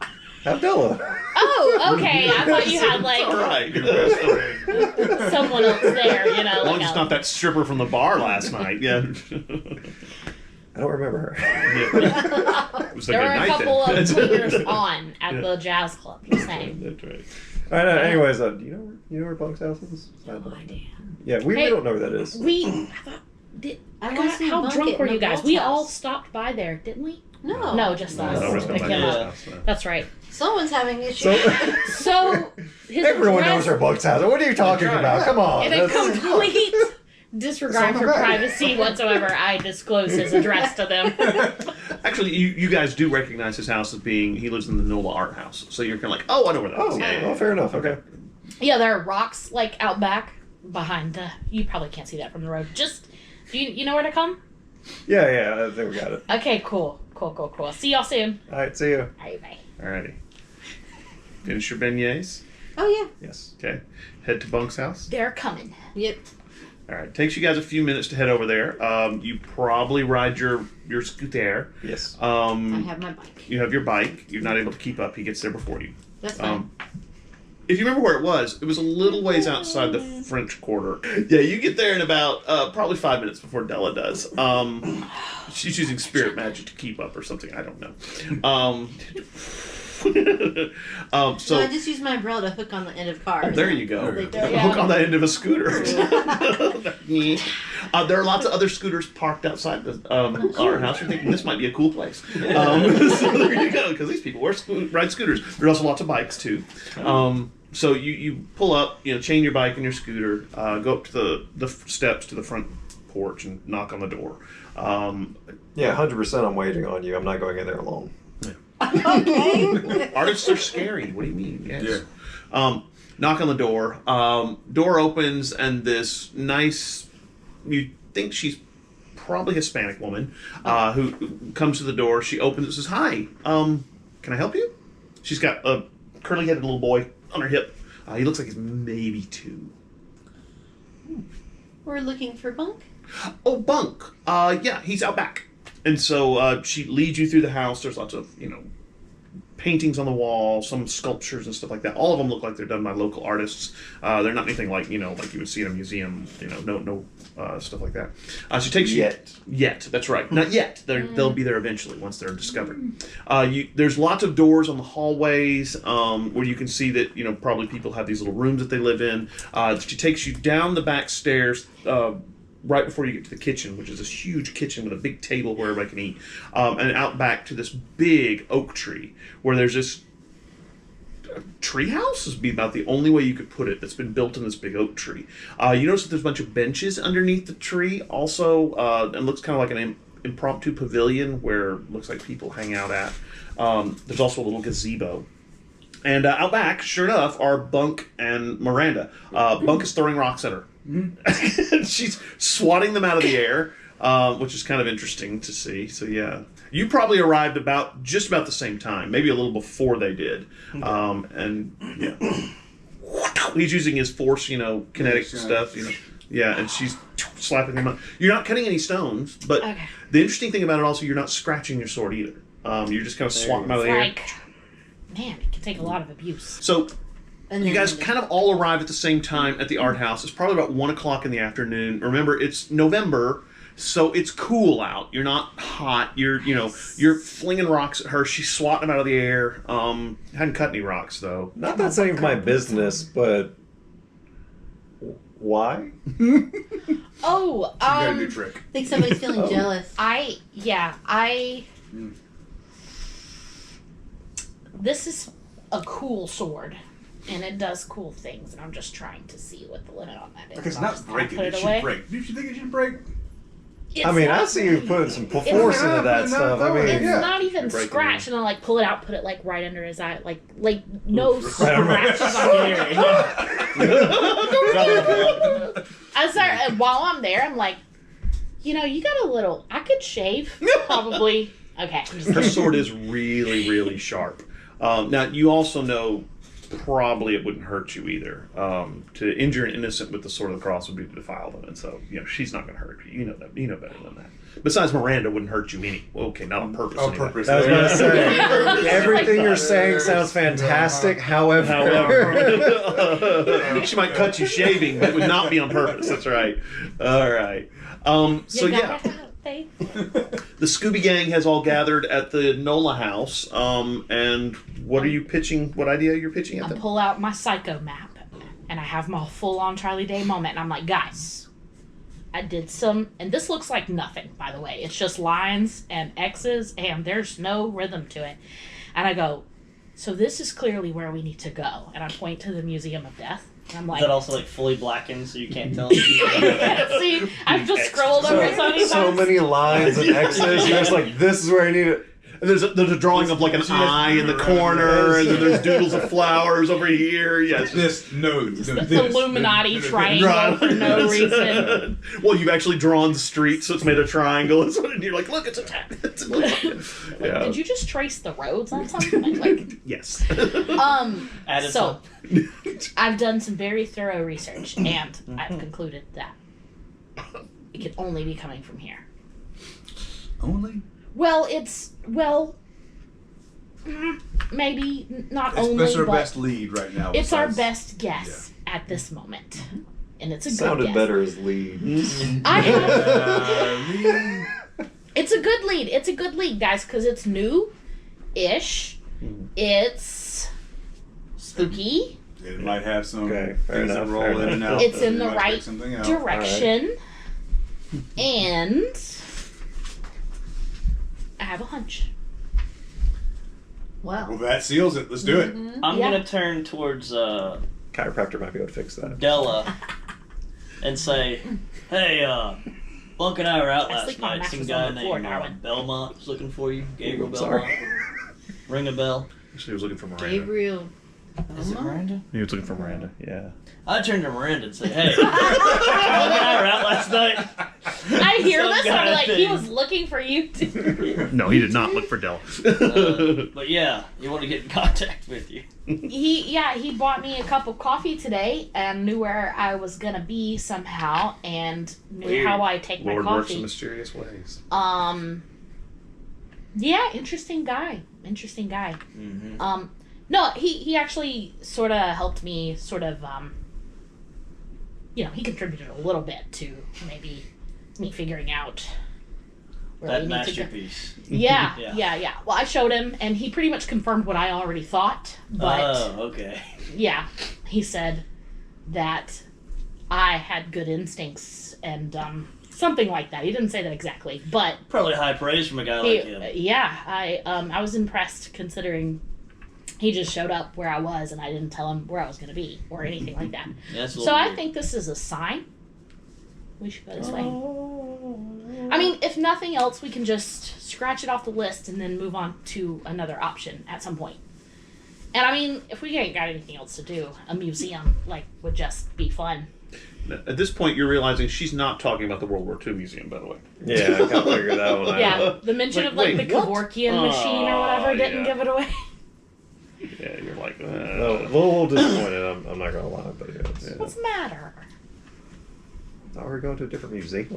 Abdullah. Oh, okay. I thought you had like All right. someone else there. You know, As long like as it's not that stripper from the bar last night. Yeah. I don't remember her. It was a there good were a night couple then. of twingers on at the jazz club. Just saying. That's right. All right. Anyways, do you know where Bunk's house is? No idea. Yeah, we Hey, don't know where that is. I want to see How Bunk drunk at were you guys? Naval's We all house. stopped by there, didn't we? No. No, just us. No, Pick him Yeah. up. That's right. Someone's having issues. So So his everyone address- knows where Bunk's house is. What are you talking about? Come on. In a That's- complete disregard for privacy whatsoever, I disclosed his address to them. Actually, you guys do recognize his house as being, he lives in the NOLA Art House. So you're kind of like, oh, I know where that is. Oh, Yeah, well, fair enough. Okay. Yeah, there are rocks like out back behind the. You probably can't see that from the road. Just, do you know where to come? Yeah, I think we got it. Okay, cool. See y'all soon. All right, see you. All right, bye. Alrighty. Finish your beignets. Oh yeah. Yes. Okay. Head to Bunk's house. They're coming. Yep. All right. Takes you guys a few minutes to head over there. You probably ride your scooter. Yes. I have my bike. You have your bike. You're not able to keep up. He gets there before you. That's fine. If you remember where it was a little ways outside the French Quarter. Yeah, you get there in about probably 5 minutes before Della does. She's using spirit magic to keep up or something. I don't know. So I just use my umbrella to hook on the end of cars. there you go. There you go. Hook on the end of a scooter. There are lots of other scooters parked outside our house. You're thinking this might be a cool place. So there you go, because these people ride scooters. There's also lots of bikes too. So you pull up, chain your bike and your scooter, go up to the steps to the front porch and knock on the door. Yeah, 100% I'm waiting on you. I'm not going in there alone. Okay. Artists are scary. What do you mean? Yes. Yeah. Knock on the door. Door opens, and this nice, you think she's probably Hispanic woman, who comes to the door. She opens it and says, "Hi, can I help you?" She's got a curly-headed little boy on her hip. He looks like he's maybe 2. We're looking for Bunk. Oh, Bunk. Yeah, he's out back. And so she leads you through the house. There's lots of, paintings on the wall, some sculptures and stuff like that. All of them look like they're done by local artists. They're not anything like, like you would see in a museum, no stuff like that. She takes you... Yet, that's right. Not yet. They'll be there eventually once they're discovered. There's lots of doors on the hallways where you can see that, probably people have these little rooms that they live in. She takes you down the back stairs right before you get to the kitchen, which is this huge kitchen with a big table where everybody can eat, and out back to this big oak tree where there's this tree house would be about the only way you could put it, that's been built in this big oak tree. You notice that there's a bunch of benches underneath the tree also, and looks kind of like an impromptu pavilion where it looks like people hang out at. There's also a little gazebo. And out back, sure enough, are Bunk and Miranda. Bunk is throwing rocks at her. She's swatting them out of the air, which is kind of interesting to see. So yeah, you probably arrived just about the same time, maybe a little before they did. And yeah, he's using his force, kinetic stuff, Yeah, and she's slapping them up. You're not cutting any stones, but the interesting thing about it also, you're not scratching your sword either. You're just kind of swatting them out of the air. Man, it can take a lot of abuse. So you guys kind of all arrive at the same time at the art house. It's probably about 1 o'clock in the afternoon. Remember, it's November, so it's cool out. You're not hot. You're flinging rocks at her. She's swatting them out of the air. Hadn't cut any rocks though. Not that's any of my business, but why? Oh, You got a new trick. I think somebody's feeling jealous. This is a cool sword, and it does cool things, and I'm just trying to see what the limit on that is. Because it's I'll not just breaking. put It it should away. break. Do you think it should break? I see you putting some force into that stuff. It's Yeah. not even breaking scratched, and then pull it out, put it right under his eye, no Right under scratches on it. I start while I'm there. I'm like, you got a little. I could shave probably. Okay. I'm just Her sword is really, really sharp. Now, you also know probably it wouldn't hurt you either. To injure an innocent with the sword of the cross would be to defile them, and so she's not going to hurt you. You know that. You know better than that. Besides, Miranda wouldn't hurt you okay, not on purpose. On anyway. purpose. I was going to say, everything you're saying sounds fantastic. However, She might cut you shaving, but it would not be on purpose. That's right. All right. So yeah. The Scooby Gang has all gathered at the Nola house, and what are you pitching? What idea you're pitching at I them? pull out my psycho map, and I have my full-on Charlie Day moment, and I'm like, guys, I did some, and this looks like nothing, by the way. It's just lines and X's, and there's no rhythm to it. And I go, so this is clearly where we need to go. And I point to the Museum of Death. And I'm Is like, that also fully blackened so you can't tell? see, I've just scrolled over so many so times. many lines and X's. You're just like, this is where I need it. And there's a drawing of like an eye in the corner, and then there's doodles of flowers over here. Yes. The Illuminati triangle for no reason. Well, you've actually drawn the street, so it's made a triangle, and you're like, look, it's a yeah. Did you just trace the roads on something? Like, yes. So I've done some very thorough research, and I've concluded that it can only be coming from here. Only? Well, maybe not only, That's our but best lead right now. it's our best guess at this moment, and it's a good Sounded guess. better as lead. I have. It's a good lead. It's a good lead, guys, because it's new-ish. It's spooky. It might have some Okay, fair things that enough, roll fair in and enough. out. It's in It the might right take something out. direction, and I have a hunch. Wow. Well, that seals it. Let's do it. I'm Yeah. gonna turn towards Chiropractor might be able to fix that. Della and say, "Hey, Bunk and I were out I last sleep on night. Some mattresses guy on the floor, named Darwin. Belmont was looking for you. Gabriel Sorry. Belmont. Ring a bell." Actually, he was looking for Miranda. Gabriel. Is it Miranda? He was looking for Miranda. Yeah. I turned to Miranda and said, "Hey, Bunk and I were out last night." I hear Some this, and I'm kinda like, he thing. was looking for you too. No, he did not look for Dell. But yeah, you want to get in contact with you. He bought me a cup of coffee today and knew where I was gonna be somehow and knew Weird. how I take Lord my works in coffee. mysterious ways. Yeah, interesting guy. Interesting guy. Mm-hmm. No, he actually sort of helped me he contributed a little bit to maybe me figuring out where That we need to go. masterpiece. Yeah, Yeah. yeah. Well, I showed him, and he pretty much confirmed what I already thought. But Oh, okay. yeah, he said that I had good instincts and something like that. He didn't say that exactly, but Probably high praise from a guy he, like him. yeah, I was impressed considering he just showed up where I was, and I didn't tell him where I was going to be or anything like that. Yeah, that's a So little I weird. think this is a sign. We should go this way. I mean, if nothing else, we can just scratch it off the list and then move on to another option at some point. And I mean, if we ain't got anything else to do, a museum would just be fun. At this point, you're realizing she's not talking about the World War II museum, by the way. Yeah, I can't figure that one out. Yeah, the mention Like, of wait, the what? Kevorkian machine or whatever didn't yeah. give it away. Yeah, you're like, No, a little disappointed, I'm not gonna lie, but yeah. What's the matter? Now we're going to a different museum.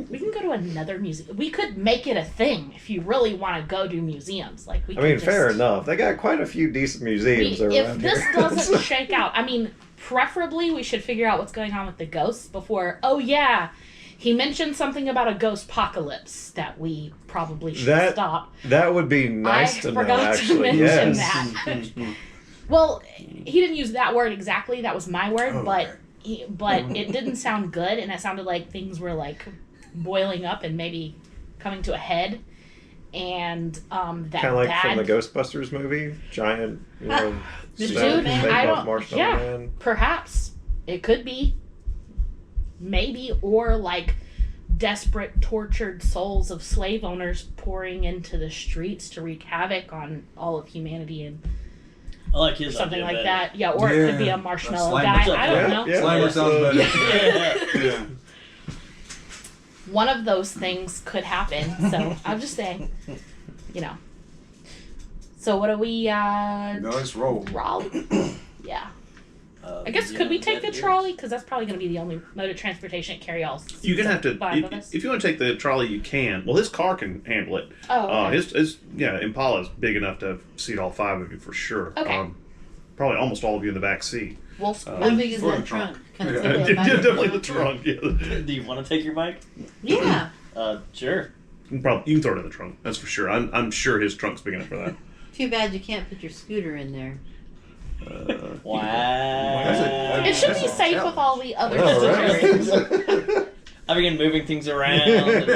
We can go to another museum. We could make it a thing if you really want to go do museums. I mean, fair enough. They got quite a few decent museums around If this here. doesn't shake out, I mean, preferably we should figure out what's going on with the ghosts before. Oh yeah, he mentioned something about a ghost apocalypse that we probably should stop. That would be nice I to know, forgot actually. to mention Yes. that. Well, he didn't use that word exactly. That was my word, but it didn't sound good, and it sounded like things were boiling up and maybe coming to a head. And that Kind of like bad from the Ghostbusters movie, giant, The snow dude, man, fake I off don't. Marshmallow Yeah, Man. perhaps it could be, maybe, or desperate, tortured souls of slave owners pouring into the streets to wreak havoc on all of humanity and I like his something idea like better. that. Yeah, or it could be Yeah, a marshmallow Slimer guy. sounds I don't better. know. Yeah, Slimer that's, sounds better. Yeah. Yeah. One of those things could happen. So I'm just saying, So what do we? No, let's roll. Trolley. Yeah. I guess could we take the trolley? Because that's probably going to be the only mode of transportation at Carry All. You're gonna have to. Five of us. If you want to take the trolley, you can. Well, his car can handle it. Oh, okay. His Impala is big enough to seat all five of you for sure. Okay. Probably almost all of you in the back seat. We'll How big is For the that trunk? Kind of Yeah. fit Yeah, that bike. definitely the trunk. Yeah. Do you want to take your bike? Yeah. Sure. You can throw it in the trunk. That's for sure. I'm sure his trunk's big enough for that. Too bad you can't put your scooter in there. Wow. It should be safe with all the other All scooters. right. I begin moving things around. And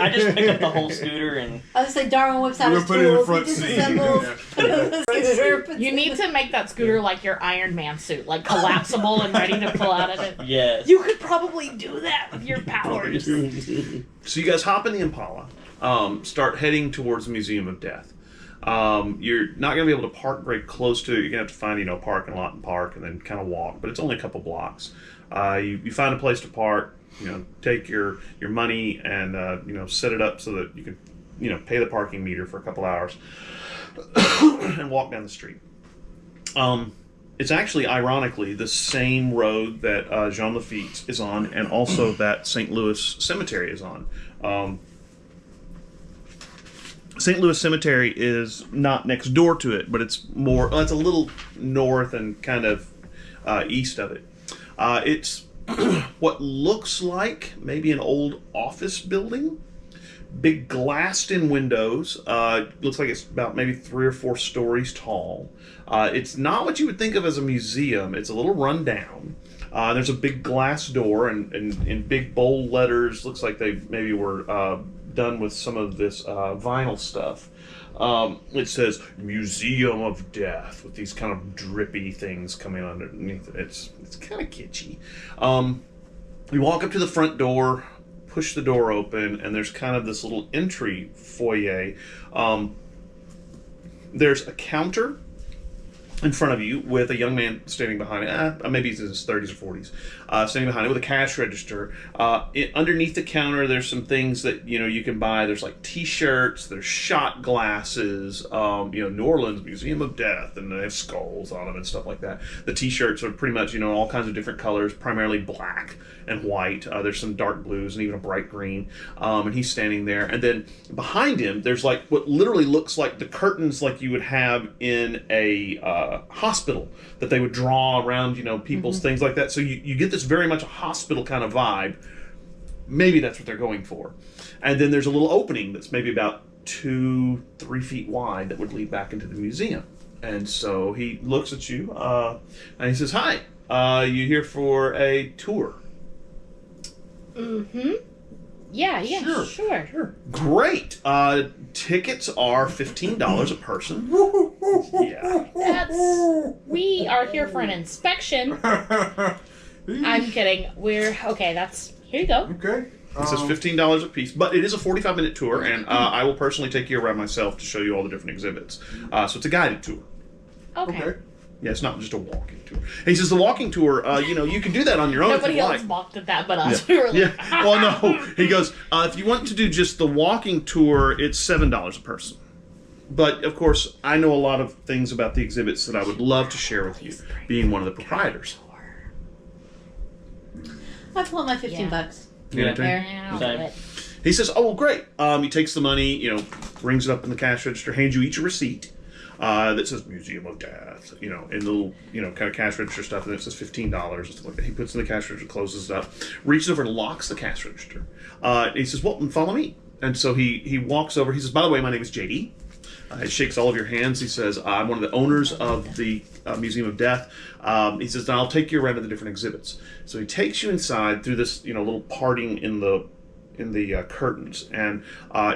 I just pick up the whole scooter and I was like, Darwin whips out We'll his put it in the tools, front he seat. disassembles, Yeah. put it in the scooter, puts You it need to make that scooter like your Iron Man suit, collapsible and ready to pull out of it. yes. You could probably do that with your powers. So you guys hop in the Impala. start heading towards the Museum of Death. You're not going to be able to park very close to it. You're going to have to find, a parking lot and park and then kind of walk, but it's only a couple blocks. You find a place to park, take your money and, set it up so that you can, pay the parking meter for a couple hours and walk down the street. It's actually, ironically, the same road that Jean Lafitte is on and also that St. Louis Cemetery is on. St. Louis Cemetery is not next door to it, but it's a little north and kind of east of it. It's what looks like maybe an old office building. Big glassed-in windows. Looks like it's about maybe 3 or 4 stories tall. It's not what you would think of as a museum. It's a little run down. There's a big glass door and in big bold letters. Looks like they maybe were done with some of this vinyl stuff. It says Museum of Death with these kind of drippy things coming underneath it. It's kind of kitschy. You walk up to the front door, push the door open, and there's kind of this little entry foyer. There's a counter in front of you with a young man standing behind it. Maybe he's in his 30s or 40s, standing behind it with a cash register. Underneath the counter, there's some things that you can buy. There's like T-shirts, there's shot glasses, New Orleans Museum of Death, and they have skulls on them and stuff like that. The T-shirts are pretty much all kinds of different colors, primarily black and white. There's some dark blues and even a bright green. And he's standing there, and then behind him, there's like what literally looks like the curtains like you would have in a hospital that they would draw around, people's things like that. So you get this very much a hospital kind of vibe. Maybe that's what they're going for. And then there's a little opening that's maybe about 2-3 feet wide that would lead back into the museum. And so he looks at you and he says, "Hi, you here for a tour?" Mm-hmm. Yeah, sure. Great. Tickets are $15 a person. Yeah. We are here for an inspection. I'm kidding. Here you go. Okay. It says $15 a piece, but it is a 45-minute tour, and I will personally take you around myself to show you all the different exhibits. So it's a guided tour. Okay. Yeah, it's not just a walking tour. And he says the walking tour, you can do that on your own. Nobody if you else like. balked at that but us. We were like, Well, no. He goes, if you want to do just the walking tour, it's $7 a person. But, of course, I know a lot of things about the exhibits that I would love to share with you, being one of the proprietors. I pull out my $15. Yeah. I'll do it. He says, "Oh, well, great." He takes the money, rings it up in the cash register, hands you each a receipt that says Museum of Death, in little, kind of cash register stuff, and it says $15 and stuff like that. He puts it in the cash register, closes it up, reaches over and locks the cash register. He says, "Well, then follow me." And so he walks over. He says, "By the way, my name is JD." He shakes all of your hands. He says, "I'm one of the owners of the Museum of Death." He says, "Now I'll take you around to the different exhibits." So he takes you inside through this, little parting in the curtains, and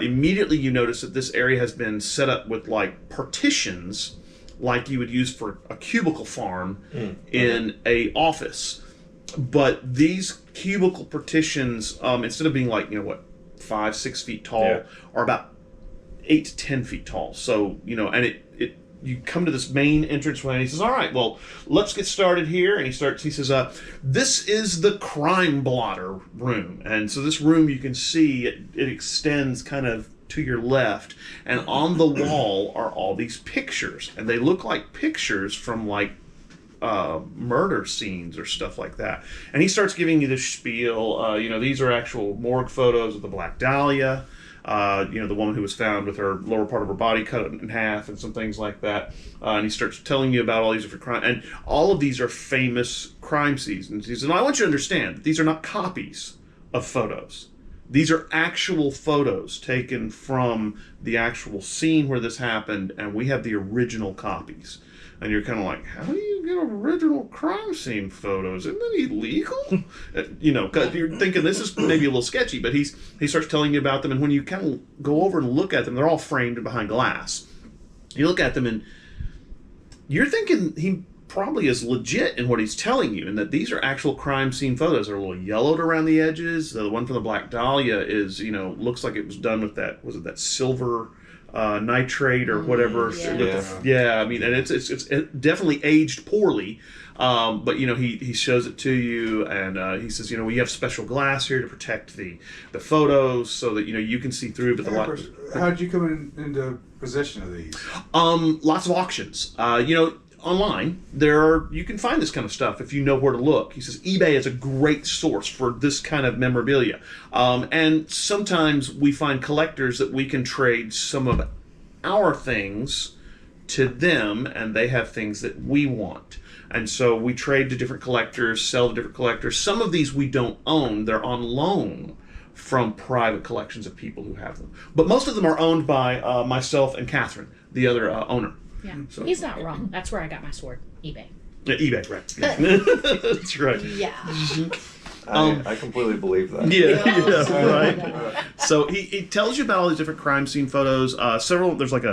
immediately you notice that this area has been set up with like partitions, like you would use for a cubicle farm in a office. But these cubicle partitions, instead of being like 5-6 feet tall, are about 8 to 10 feet tall. So and you come to this main entranceway, and he says, "All right, well, let's get started here." And he says, "This is the crime blotter room." And so this room, you can see it extends kind of to your left, and on the wall are all these pictures, and they look like pictures from like murder scenes or stuff like that. And he starts giving you this spiel. These are actual morgue photos of the Black Dahlia. The woman who was found with her lower part of her body cut in half and some things like that. And he starts telling you about all these different crimes. And all of these are famous crime scenes. He says, "I want you to understand that these are not copies of photos. These are actual photos taken from the actual scene where this happened, and we have the original copies." And you're kind of like, "How do you get original crime scene photos? Isn't that illegal?" Because you're thinking this is maybe a little sketchy, but he starts telling you about them, and when you kind of go over and look at them, they're all framed behind glass. You look at them, and you're thinking he probably is legit in what he's telling you, and that these are actual crime scene photos. They're a little yellowed around the edges. The one from the Black Dahlia is, looks like it was done with that silver nitrate or whatever. Yeah. I mean, and it's definitely aged poorly. But he shows it to you, and he says, we have special glass here to protect the photos so that you can see through. But how'd you come into possession of these? Lots of auctions. Online, you can find this kind of stuff if you know where to look. He says eBay is a great source for this kind of memorabilia. And sometimes we find collectors that we can trade some of our things to them, and they have things that we want. And so we trade to different collectors, sell to different collectors. Some of these we don't own. They're on loan from private collections of people who have them. But most of them are owned by myself and Catherine, the other owner. Yeah, So, he's not wrong. That's where I got my sword. eBay. Yeah, eBay, right. Yeah. That's right. Yeah. I completely believe that. Yeah, right. So he tells you about all these different crime scene photos. There's like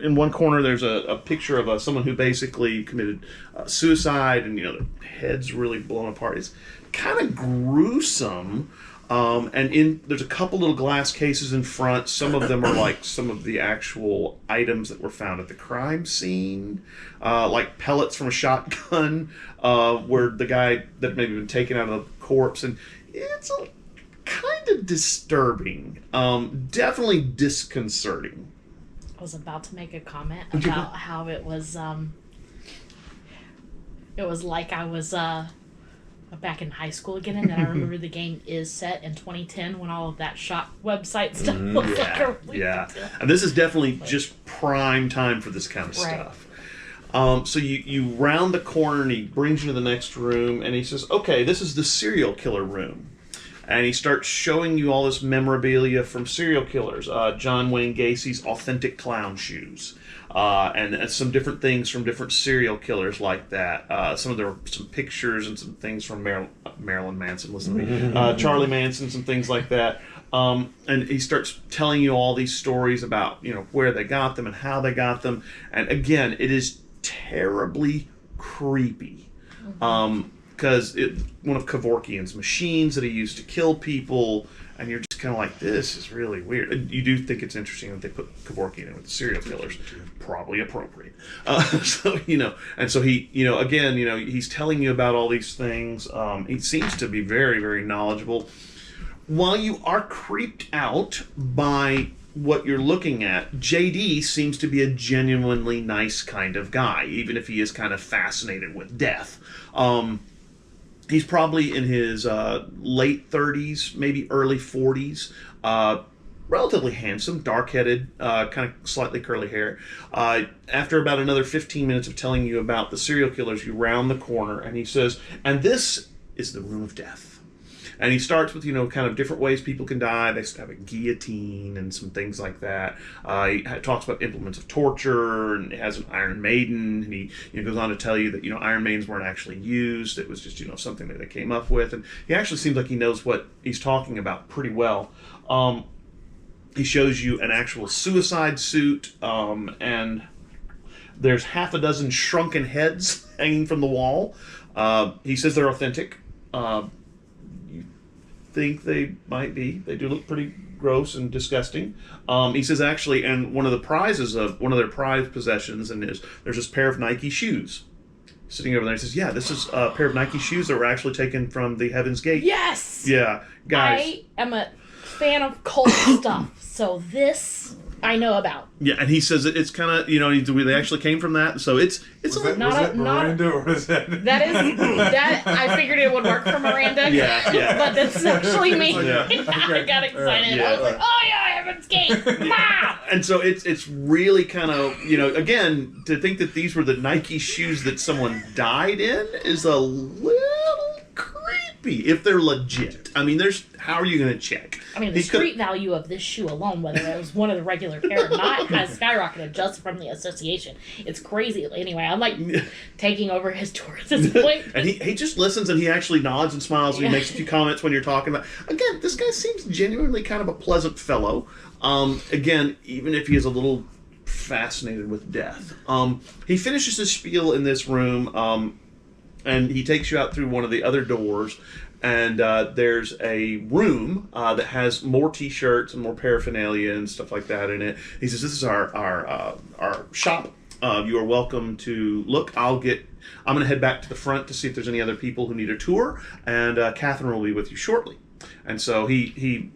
in one corner there's a picture of someone who basically committed suicide, and their head's really blown apart. It's kind of gruesome. And there's a couple little glass cases in front. Some of them are like some of the actual items that were found at the crime scene, like pellets from a shotgun, where the guy that maybe been taken out of the corpse, and it's kind of disturbing, definitely disconcerting. I was about to make a comment about how it was like I was back in high school again, and then I remember the game is set in 2010 when all of that shop website stuff was like a really big deal. And this is definitely just prime time for this kind of stuff. So you round the corner, and he brings you to the next room, and he says, okay, this is the serial killer room. And he starts showing you all this memorabilia from serial killers. John Wayne Gacy's authentic clown shoes. And some different things from different serial killers like that. Some pictures and some things from Marilyn Manson, listen to me, Charlie Manson, some things like that. And he starts telling you all these stories about where they got them and how they got them. And again, it is terribly creepy. Because one of Kevorkian's machines that he used to kill people, and you're just kind of like, this is really weird. And you do think it's interesting that they put Kevorkian in with the serial killers. Probably appropriate. And so he, again, he's telling you about all these things. He seems to be very, very knowledgeable. While you are creeped out by what you're looking at, JD seems to be a genuinely nice kind of guy, even if he is kind of fascinated with death. He's probably in his late 30s, maybe early 40s. Relatively handsome, dark-headed, kind of slightly curly hair. After about another 15 minutes of telling you about the serial killers, you round the corner, and he says, and this is the room of death. And he starts with, kind of different ways people can die. They have a guillotine and some things like that. He talks about implements of torture, and has an Iron Maiden. And he goes on to tell you that, Iron Maidens weren't actually used. It was just, something that they came up with. And he actually seems like he knows what he's talking about pretty well. He shows you an actual suicide suit, and there's half a dozen shrunken heads hanging from the wall. He says they're authentic. Think they might be. They do look pretty gross and disgusting. He says actually, and one of their prized possessions, and there's this pair of Nike shoes sitting over there. He says, yeah, this is a pair of Nike shoes that were actually taken from the Heaven's Gate. Yes! Yeah, guys. I am a fan of cult stuff, so this I know about. Yeah, and he says it's kind of, they actually came from that, so it's was that Miranda, or is that... That I figured it would work for Miranda. Yeah. But that's actually me. Yeah. I got excited. Yeah. I was like, oh yeah, Heaven's Gate. And so it's really kind of, again, to think that these were the Nike shoes that someone died in is a little creepy if they're legit. I mean, how are you going to check? I mean, the street value of this shoe alone, whether it was one of the regular pair or not, has skyrocketed just from the association. It's crazy. Anyway, I'm like taking over his tour at this point. And he just listens, and he actually nods and smiles, and he makes a few comments when you're talking about. Again, this guy seems genuinely kind of a pleasant fellow. Again, even if he is a little fascinated with death. He finishes his spiel in this room, and he takes you out through one of the other doors, and there's a room that has more T-shirts and more paraphernalia and stuff like that in it. He says, "This is our shop. You are welcome to look. I'm going to head back to the front to see if there's any other people who need a tour, and Catherine will be with you shortly." And so he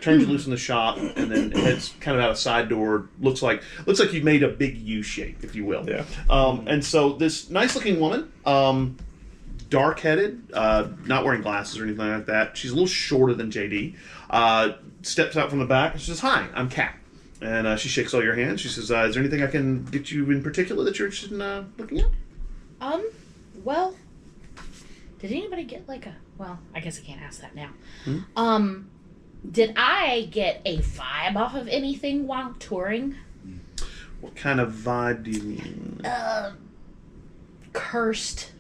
turns you loose in the shop, and then heads kind of out a side door. Looks like you've made a big U shape, if you will. Yeah. And so this nice looking woman, dark-headed, not wearing glasses or anything like that. She's a little shorter than JD. Steps out from the back and she says, "Hi, I'm Kat." And she shakes all your hands. She says, "Is there anything I can get you in particular that you're interested in looking at?" Well, did anybody get well, I guess I can't ask that now. Did I get a vibe off of anything while touring? What kind of vibe do you mean? Cursed,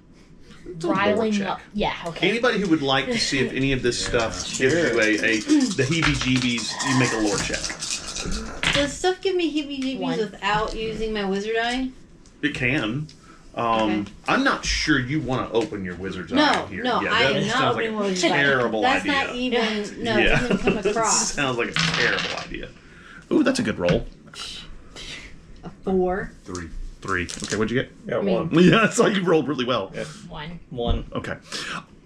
It's a lore riling check. up. Yeah, okay. Anybody who would like to see if any of this stuff gives you the heebie-jeebies, you make a lore check. Does stuff give me heebie-jeebies One. without using my wizard eye? It can. Okay. I'm not sure you want to open your wizard's No, eye here. no, Yeah, I that am not sounds like opening a my wizard's eye. terrible That's idea. not even. No, Yeah. it doesn't come That across. sounds like a terrible idea. Ooh, that's a good roll. A 4. 3. 3. Okay, what'd you get? Yeah, I mean- one. Yeah, I saw you rolled really well. Yeah. One. Okay.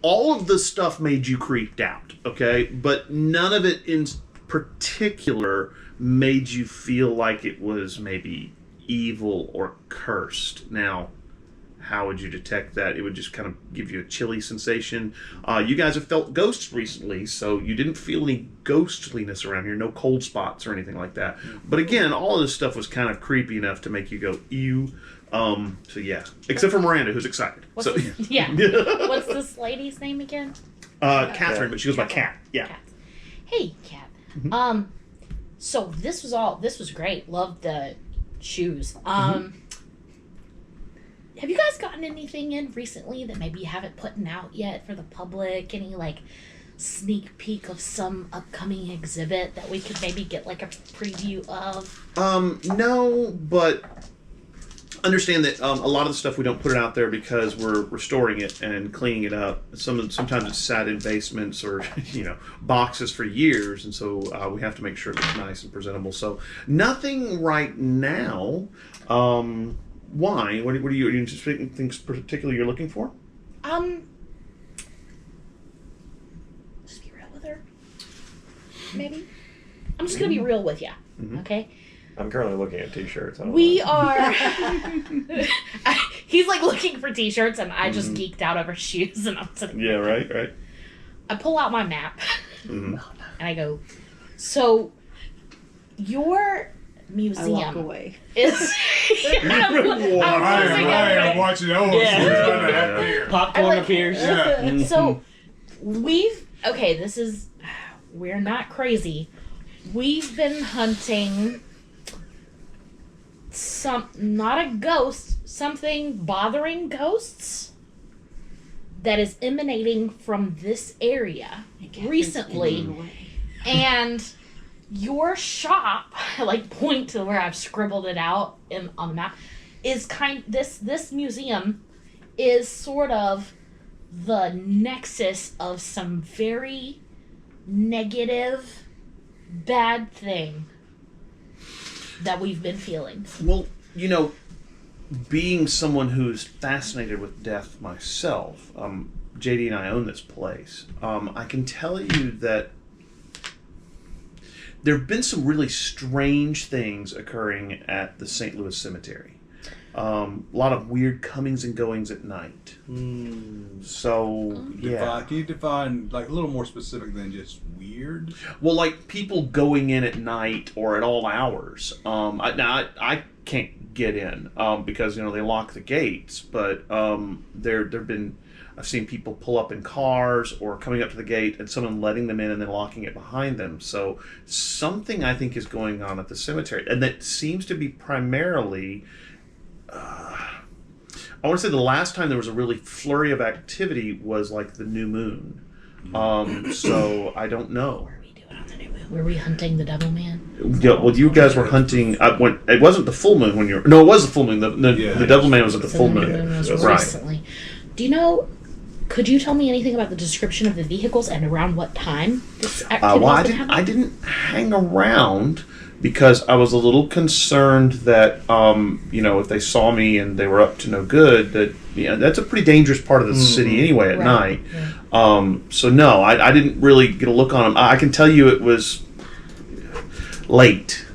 All of the stuff made you creeped out, okay? But none of it in particular made you feel like it was maybe evil or cursed. Now, how would you detect that? It would just kind of give you a chilly sensation. You guys have felt ghosts recently, so you didn't feel any ghostliness around here, no cold spots or anything like that. But again, all of this stuff was kind of creepy enough to make you go, ew. So yeah, except for Miranda, who's excited. What's So, this, yeah. What's this lady's name again? Catherine, but she goes by Kat. Yeah. Kat. Hey, Kat. So this was great. Loved the shoes. Have you guys gotten anything in recently that maybe you haven't put out yet for the public? Any sneak peek of some upcoming exhibit that we could maybe get a preview of? No, but understand that a lot of the stuff we don't put it out there because we're restoring it and cleaning it up. Sometimes it's sat in basements or boxes for years, and so we have to make sure it looks nice and presentable. So nothing right now. Why? What are you anticipating? Things particularly you're looking for? Just be real with her. Maybe. I'm just gonna be real with you. Okay. I'm currently looking at T-shirts. I don't We know. are. He's looking for T-shirts, and I just geeked out over shoes, and I'm sitting. Yeah, right. I pull out my map, and I go, "So, your museum I walk away. is." I am watching those. Yeah. Popcorn appears. Yeah. So, we're not crazy. We've been hunting not a ghost, something bothering ghosts that is emanating from this area recently. And your shop, point to where I've scribbled it out on the map, is this museum is sort of the nexus of some very negative, bad thing that we've been feeling. Well, being someone who's fascinated with death myself, JD and I own this place. I can tell you that there have been some really strange things occurring at the St. Louis Cemetery. A lot of weird comings and goings at night. So, yeah. Can you define a little more specific than just weird? Well, people going in at night or at all hours. I can't get in because they lock the gates. But there've been, I've seen people pull up in cars or coming up to the gate and someone letting them in and then locking it behind them. So something I think is going on at the cemetery, and that seems to be primarily. I want to say the last time there was a really flurry of activity was the new moon. So I don't know. What are we doing on the new moon? Were we hunting the Devil Man? Yeah, well, you guys were hunting. It wasn't the full moon when you were. No, it was the full moon. The Devil Man was at the So full the moon. Devil Man was Right. recently. Do you know? Could you tell me anything about the description of the vehicles and around what time this activity Well, has been happening? I didn't hang around because I was a little concerned that if they saw me and they were up to no good, that's a pretty dangerous part of the city anyway at Right. night. So no, I didn't really get a look on them. I can tell you it was late,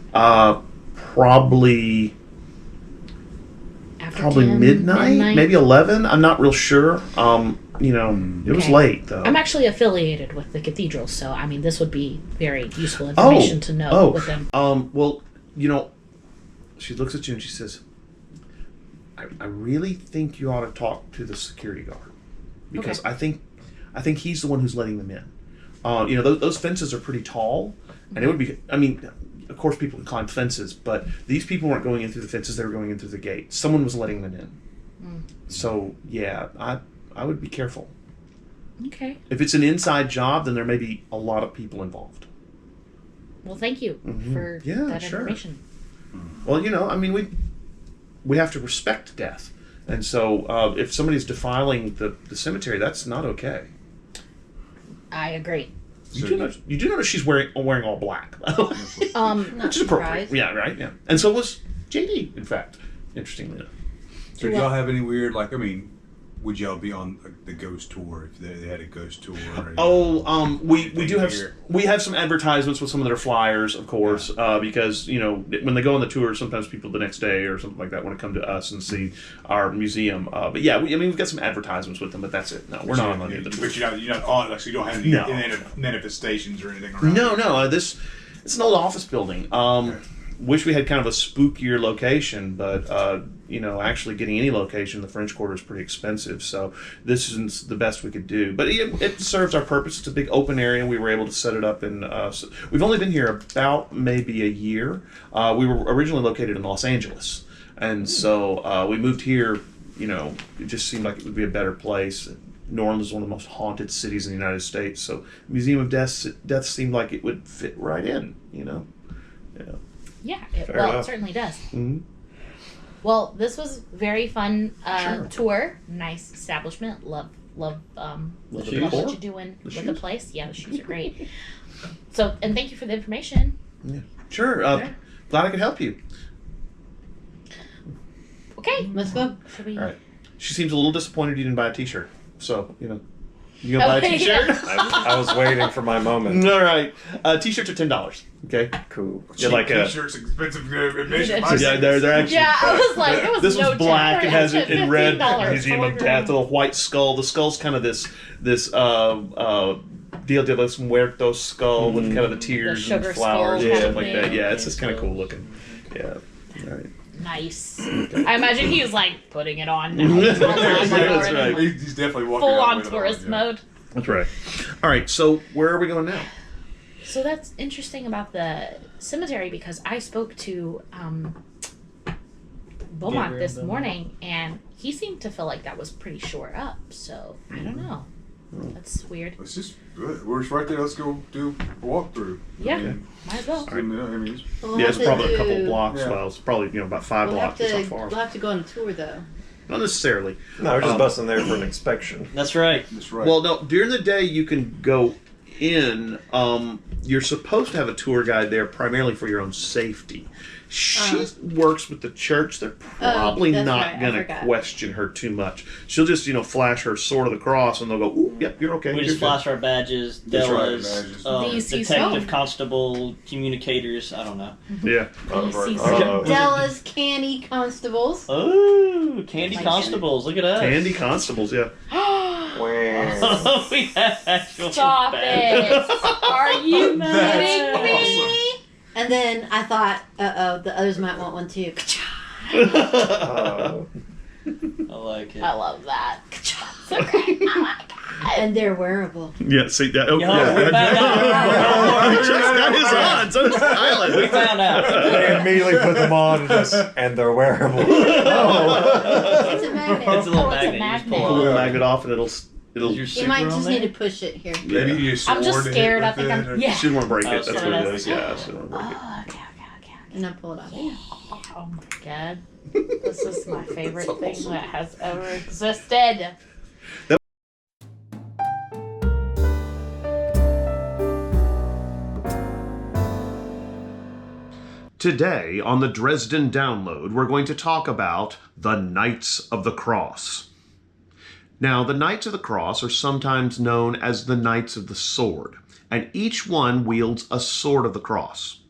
probably After 10, midnight, maybe 11. I'm not real sure. It was Okay. late though. I'm actually affiliated with the cathedral, so I mean this would be very useful information to know with them. Well, she looks at you and she says, I really think you ought to talk to the security guard because Okay. I think he's the one who's letting them in. Those fences are pretty tall, and it would be. I mean, of course, people can climb fences, but these people weren't going in through the fences; they were going in through the gate. Someone was letting them in. So yeah, I would be careful. Okay. If it's an inside job, then there may be a lot of people involved. Well, thank you for Yeah, that sure. information. Well, we have to respect death, and so if somebody's defiling the cemetery, that's not okay. I agree. You do notice she's wearing all black, Not which is appropriate. surprised. Yeah, right. Yeah, and so was JD. In fact, interestingly enough. So do y'all have any weird, would y'all be on the ghost tour if they had a ghost tour? Or We do have here? we have some advertisements with some of their flyers, of course, because when they go on the tour, sometimes people the next day or something like that want to come to us and see our museum. But yeah, we've got some advertisements with them, but that's it. No, we're not on any of the tours. But you're not on, so you don't have any No. manifestations or anything around. No. It's an old office building. Wish we had kind of a spookier location, but actually getting any location in the French Quarter is pretty expensive. So this isn't the best we could do, but it serves our purpose. It's a big open area. We were able to set it up, and we've only been here about maybe a year. We were originally located in Los Angeles, and so we moved here. It just seemed like it would be a better place. New Orleans is one of the most haunted cities in the United States, so Museum of Death seemed like it would fit right in. Yeah. Yeah, it enough. certainly does. Mm-hmm. Well, this was very fun Sure. tour. Nice establishment. Love the what people. you're doing The with shoes. the place. Yeah, the shoes are great. And thank you for the information. Yeah. Sure. Glad I could help you. Okay, Let's go. should we? All right. She seems a little disappointed you didn't buy a T-shirt. So you gonna buy a Okay, T-shirt? I was waiting for my moment. All right. T-shirts are $10. Okay. Cool. Yeah, like a. T-shirts, expensive admission. Yeah, they're actually. Yeah, I was like, it was This no was black. check. It has it in red. $15 Museum of for Death. The white skull. The skull's kind of this Dia de los Muertos skull with kind of the tears The and sugar flowers skull and kind stuff of like thing. that. Yeah, it's just kind of cool looking. Yeah. All right. Nice. I imagine he was like putting it on now. That's right. He's definitely walking Full out on with it tourist yeah. mode. That's right. All right. So where are we going now? So that's interesting about the cemetery because I spoke to Beaumont Gabriel this Beaumont. morning and he seemed to feel like that was pretty short up. So I don't know. That's weird. It's just good. We're just right there. Let's go do a walkthrough. Yeah, Okay. might as well. We'll Yeah, have it's to probably a couple do- of blocks. Yeah. Well, it's probably about 5 We'll have blocks. It's not to. far. We'll have to go on a tour though. Not necessarily. No, we're just busting there for an inspection. That's right. That's right. Well, no. During the day, you can go in. You're supposed to have a tour guide there primarily for your own safety. She works with the church. They're probably that's not right, I going to forgot. question her too much. She'll just, flash her sword of the cross, and they'll go, "Ooh, yep, you're okay." We you're just good." flash our badges, That's right, Della's, badges. These detective, home. constable, communicators. I don't know. Yeah. Della's Canny Constables. Oh, candy Like constables! Look at us. Candy constables. Yeah. Wow. We have actual Stop badges. it! Are you That's kidding me? awesome. And then I thought, the others might want one too. Oh. I like it. I love that. So great. I like that. And they're wearable. Yeah. See that? Oh, Yo, yeah. we found out. Chuck's got his on. So does Tyler. We found out. They immediately put them on and they're wearable. It's a magnet. It's a little Oh, it's a magnet. You just magnet. pull Pull the it. magnet off, and it'll It'll. Is your You might super on just there? need to push it here. Maybe you just I'm just sword to hit scared. I with think it, I'm. or- Yeah. She didn't want to break Oh, it. That's sorry, what it that's- is. Yeah, she didn't want to break it. Oh, okay. And I pull it out. Oh my god. This is my favorite thing that has ever existed. Today on the Dresden Download, we're going to talk about the Knights of the Cross. Now, the Knights of the Cross are sometimes known as the Knights of the Sword, and each one wields a sword of the cross.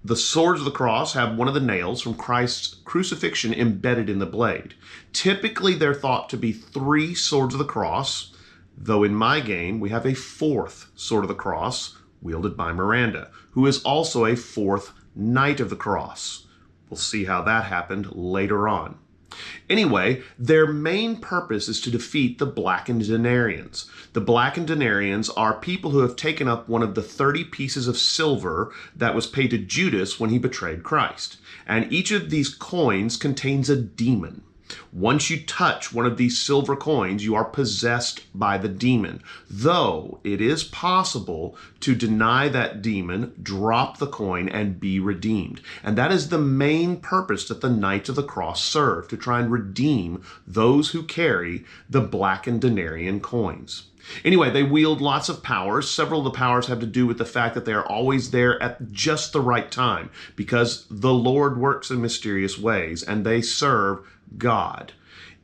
The swords of the cross have one of the nails from Christ's crucifixion embedded in the blade. Typically, they're thought to be 3 swords of the cross, though in my game, we have a 4th sword of the cross, wielded by Miranda, who is also a 4th Knight of the Cross. We'll see how that happened later on. Anyway, their main purpose is to defeat the Blackened Denarians. The Blackened Denarians are people who have taken up one of the 30 pieces of silver that was paid to Judas when he betrayed Christ. And each of these coins contains a demon. Once you touch one of these silver coins, you are possessed by the demon. Though it is possible to deny that demon, drop the coin, and be redeemed. And that is the main purpose that the Knights of the Cross serve, to try and redeem those who carry the Blackened Denarian coins. Anyway, they wield lots of powers. Several of the powers have to do with the fact that they are always there at just the right time, because the Lord works in mysterious ways, and they serve God.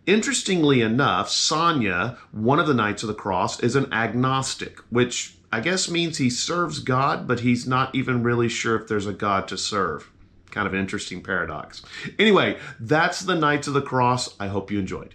Interestingly enough, Sonya, one of the Knights of the Cross, is an agnostic, which I guess means he serves God, but he's not even really sure if there's a God to serve. Kind of an interesting paradox. Anyway, that's the Knights of the Cross. I hope you enjoyed.